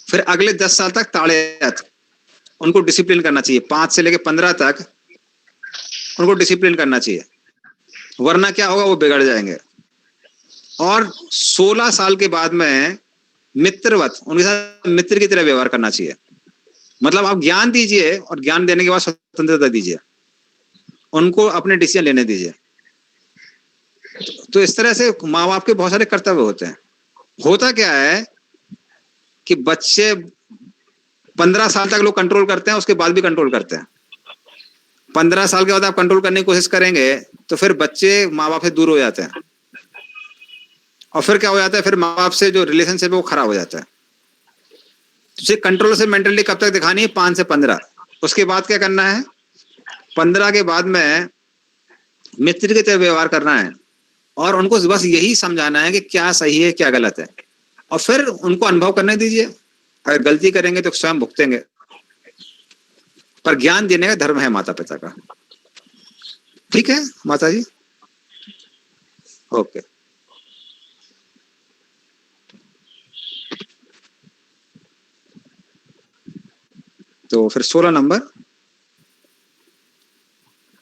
फिर अगले 10 साल तक ताड़यत, उनको डिसिप्लिन करना चाहिए। 5 से लेकर 15 तक उनको डिसिप्लिन करना चाहिए, वरना क्या होगा, वो बिगड़ जाएंगे। और 16 साल के बाद में मित्रवत, उनके साथ मित्र की तरह व्यवहार करना चाहिए। मतलब आप ज्ञान दीजिए और ज्ञान देने के बाद स्वतंत्रता दीजिए, उनको अपने डिसीजन लेने दीजिए। तो इस तरह से माँ बाप के बहुत सारे कर्तव्य होते हैं। होता क्या है कि बच्चे 15 साल तक लोग कंट्रोल करते हैं, उसके बाद भी कंट्रोल करते हैं। 15 साल के बाद आप कंट्रोल करने की कोशिश करेंगे तो फिर बच्चे माँ बाप से दूर हो जाते हैं और फिर क्या हो जाता है, फिर माँ बाप से जो रिलेशनशिप है वो खराब हो जाता है। तो कंट्रोल से मेंटलिटी कब तक दिखानी है, 5 से 15। उसके बाद क्या करना है, 15 के बाद में मित्र की तरह व्यवहार करना है और उनको बस यही समझाना है कि क्या सही है क्या गलत है, और फिर उनको अनुभव करने दीजिए। अगर गलती करेंगे तो स्वयं भुगतेंगे, पर ज्ञान देने का धर्म है माता पिता का। ठीक है माता जी, ओके। तो फिर 16 नंबर,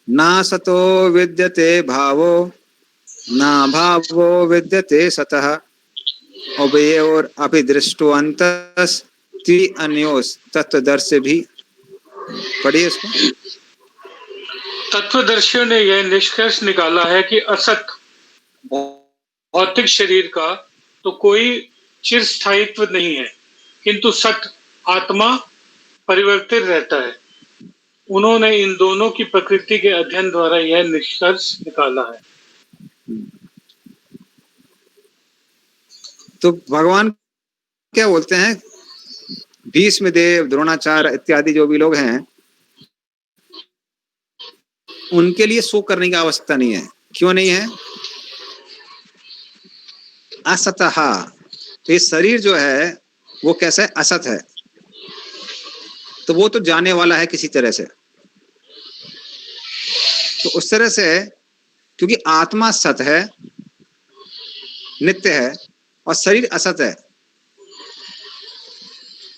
ना सतो विद्यते भावो ना भावो विद्यते सतः उभयोर अपि दृष्टवन्तस् त्रि अन्योस् तत्वदर्शी भी। पढ़िए इसको। तत्वदर्शियों ने यह निष्कर्ष निकाला है कि असत भौतिक शरीर का तो कोई चिरस्थायित्व नहीं है, किंतु सत आत्मा परिवर्तित रहता है। उन्होंने इन दोनों की प्रकृति के अध्ययन द्वारा यह निष्कर्ष निकाला है। तो भगवान क्या बोलते हैं, भीष्मदेव, द्रोणाचार्य इत्यादि जो भी लोग हैं, उनके लिए शोक करने की आवश्यकता नहीं है। क्यों नहीं है? असतः, तो ये शरीर जो है वो कैसा है? असत है। तो वो तो जाने वाला है किसी तरह से। तो उस तरह से, क्योंकि आत्मा सत है, नित्य है, और शरीर असत है,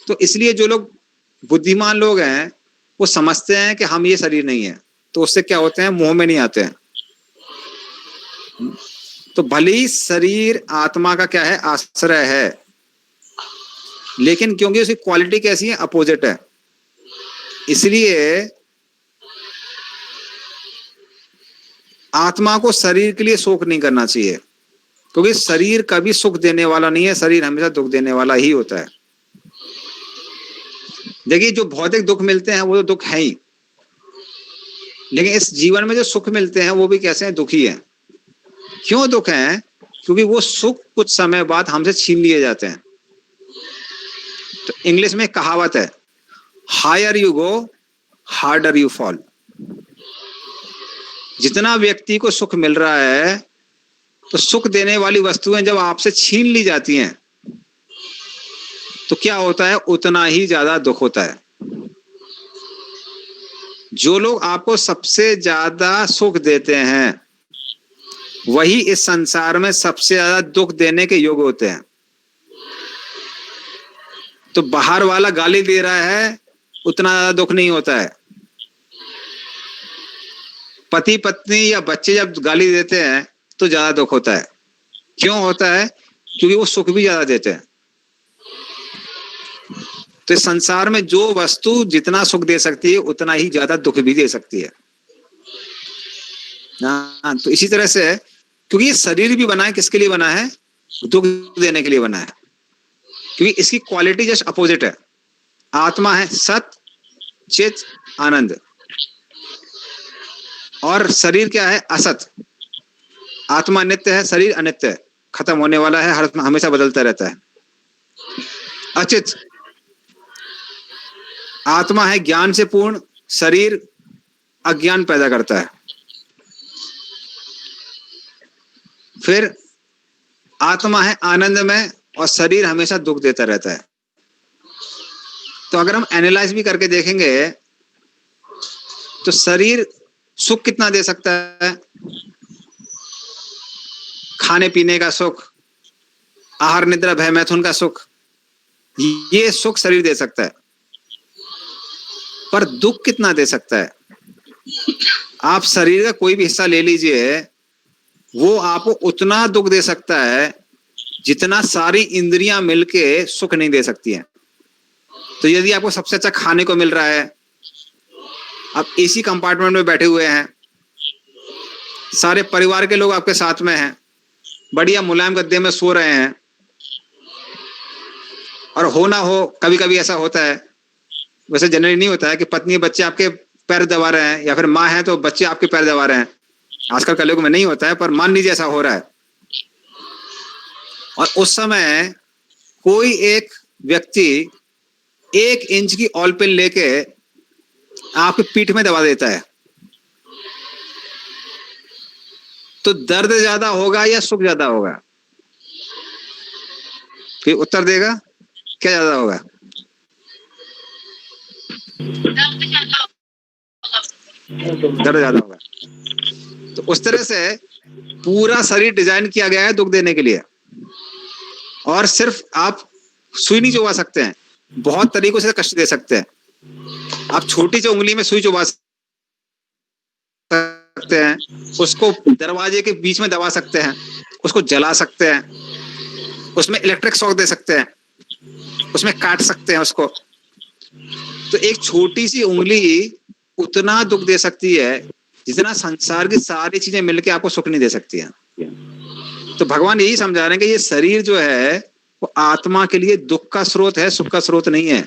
तो इसलिए जो लोग बुद्धिमान लोग हैं वो समझते हैं कि हम ये शरीर नहीं है, तो उससे क्या होते हैं? मोह में नहीं आते हैं। तो भले ही शरीर आत्मा का क्या है? आश्रय है, लेकिन क्योंकि उसकी क्वालिटी कैसी है? अपोजिट है, इसलिए आत्मा को शरीर के लिए शोक नहीं करना चाहिए, क्योंकि शरीर कभी सुख देने वाला नहीं है, शरीर हमेशा दुख देने वाला ही होता है। देखिए, जो भौतिक दुख मिलते हैं वो तो दुख है ही, लेकिन इस जीवन में जो सुख मिलते हैं वो भी कैसे हैं? दुखी हैं। क्यों दुख हैं? क्योंकि वो सुख कुछ समय बाद हमसे छीन लिए जाते हैं। तो इंग्लिश में कहावत है, higher you go harder you fall. जितना व्यक्ति को सुख मिल रहा है, तो सुख देने वाली वस्तुएं जब आपसे छीन ली जाती हैं तो क्या होता है? उतना ही ज्यादा दुख होता है। जो लोग आपको सबसे ज्यादा सुख देते हैं वही इस संसार में सबसे ज्यादा दुख देने के योग्य होते हैं। तो बाहर वाला गाली दे रहा है, उतना ज्यादा दुख नहीं होता है। पति पत्नी या बच्चे जब गाली देते हैं तो ज्यादा दुख होता है। क्यों होता है? क्योंकि वो सुख भी ज्यादा देते हैं। तो इस संसार में जो वस्तु जितना सुख दे सकती है उतना ही ज्यादा दुख भी दे सकती है। तो इसी तरह से, क्योंकि ये शरीर भी बना है किसके लिए बना है? दुख देने के लिए बना है, क्योंकि इसकी क्वालिटी जस्ट अपोजिट है। आत्मा है सत, चित, आनंद, और शरीर क्या है? असत। आत्मा नित्य है, शरीर अनित्य है, खत्म होने वाला है, हर हमेशा बदलता रहता है। अचित, आत्मा है ज्ञान से पूर्ण, शरीर अज्ञान पैदा करता है। फिर आत्मा है आनंद में, और शरीर हमेशा दुख देता रहता है। तो अगर हम एनालाइज भी करके देखेंगे तो शरीर सुख कितना दे सकता है? खाने पीने का सुख, आहार निद्रा भय मैथुन का सुख, ये सुख शरीर दे सकता है। पर दुख कितना दे सकता है? आप शरीर का कोई भी हिस्सा ले लीजिए, वो आपको उतना दुख दे सकता है जितना सारी इंद्रियां मिलके सुख नहीं दे सकती हैं। तो यदि आपको सबसे अच्छा खाने को मिल रहा है, आप एसी कंपार्टमेंट में बैठे हुए हैं, सारे परिवार के लोग आपके साथ में हैं, बढ़िया मुलायम गद्दे में सो रहे हैं, और हो ना हो कभी कभी ऐसा होता है, वैसे जनरली नहीं होता है, कि पत्नी बच्चे आपके पैर दबा रहे हैं, या फिर माँ है तो बच्चे आपके पैर दबा रहे हैं। आजकल कलयुग में नहीं होता है, पर मान लीजिए ऐसा हो रहा है, और उस समय कोई एक व्यक्ति 1 इंच की ऑल पिन लेके आपकी पीठ में दबा देता है, तो दर्द ज्यादा होगा या सुख ज्यादा होगा? फिर उत्तर देगा, क्या ज्यादा होगा? दर्द ज्यादा होगा। तो उस तरह से पूरा शरीर डिजाइन किया गया है दुख देने के लिए, और सिर्फ आप सुई नहीं चुबा सकते हैं, बहुत तरीकों से कष्ट दे सकते हैं। आप छोटी सी उंगली में सुई चुबा सकते हैं, उसको दरवाजे के बीच में दबा सकते हैं, उसको जला सकते हैं, उसमें इलेक्ट्रिक शॉक दे सकते हैं, उसमें काट सकते हैं उसको। तो एक छोटी सी उंगली उतना दुख दे सकती है जितना संसार की सारी चीजें मिलकर आपको सुख नहीं दे सकती हैं। तो भगवान यही समझा रहे हैं कि ये शरीर जो है वो आत्मा के लिए दुख का स्रोत है, सुख का स्रोत नहीं है।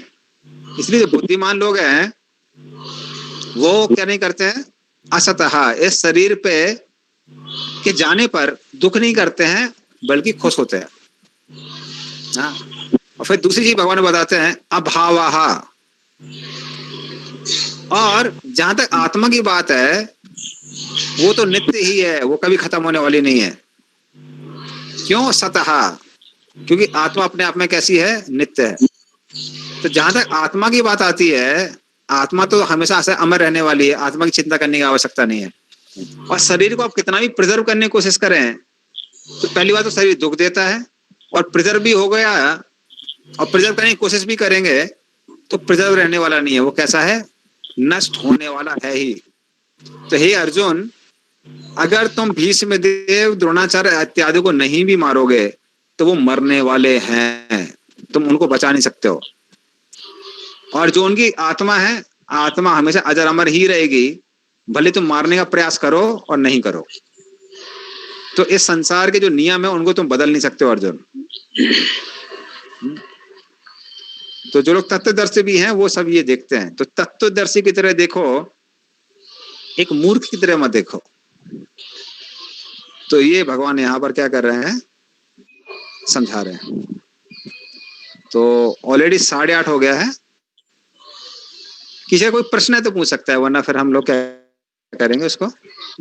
इसलिए जो बुद्धिमान लोग हैं वो क्या नहीं करते हैं, असतः इस शरीर पे के जाने पर दुख नहीं करते हैं बल्कि खुश होते हैं। हाँ। और फिर दूसरी चीज भगवान बताते हैं अभावाः, और जहां तक आत्मा की बात है वो तो नित्य ही है, वो कभी खत्म होने वाली नहीं है। क्यों? सतः, क्योंकि आत्मा अपने आप में कैसी है, नित्य है। तो जहां तक आत्मा की बात आती है, आत्मा तो हमेशा से अमर रहने वाली है, आत्मा की चिंता करने की आवश्यकता नहीं है। और शरीर को आप कितना भी प्रिजर्व करने की कोशिश करें तो पहली बात तो शरीर दुख देता है, और प्रिजर्व भी हो गया और प्रिजर्व करने की कोशिश भी करेंगे तो प्रिजर्व रहने वाला नहीं है, वो कैसा है, नष्ट होने वाला है ही। तो हे अर्जुन, अगर तुम भीष्म देव, द्रोणाचार्य इत्यादि को नहीं भी मारोगे तो वो मरने वाले हैं, तुम उनको बचा नहीं सकते हो। और जो उनकी आत्मा है, आत्मा हमेशा अजर अमर ही रहेगी, भले तुम मारने का प्रयास करो और नहीं करो। तो इस संसार के जो नियम है उनको तुम बदल नहीं सकते हो अर्जुन। तो जो लोग तत्वदर्शी भी हैं वो सब ये देखते हैं। तो तत्वदर्शी की तरह देखो, एक मूर्ख की तरह मत देखो। तो ये भगवान यहाँ पर क्या कर रहे हैं, समझा रहे हैं। तो ऑलरेडी 8:30 हो गया है। किसी का कोई प्रश्न है तो पूछ सकता है, वरना फिर हम लोग क्या करेंगे, उसको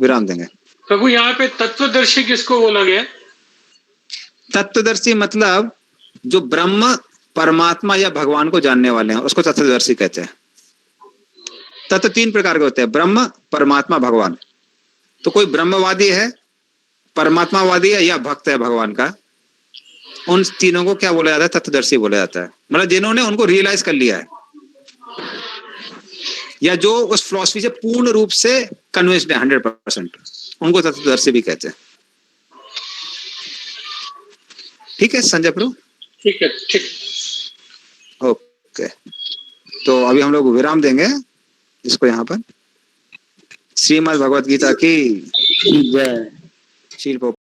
विराम देंगे। प्रभु यहाँ पे तत्वदर्शी किसको बोला गया? तत्वदर्शी मतलब जो ब्रह्म, परमात्मा या भगवान को जानने वाले हैं उसको तत्वदर्शी कहते हैं। तत्व 3 प्रकार के होते हैं, ब्रह्म, परमात्मा, भगवान। तो कोई ब्रह्मवादी है, परमात्मावादी है या भक्त है भगवान का, उन तीनों को क्या बोला जाता है, तत्वदर्शी बोला जाता है। मतलब जिन्होंने उनको रियलाइज कर लिया है, या जो उस फिलॉसफी से पूर्ण रूप से कन्विंस्ड है 100%, उनको तत्वदर्शी भी कहते हैं। ठीक है संजय प्रभु? ठीक है, ठीक। ओके, तो अभी हम लोग विराम देंगे इसको यहाँ पर। श्रीमद् भगवत गीता की जय। श्री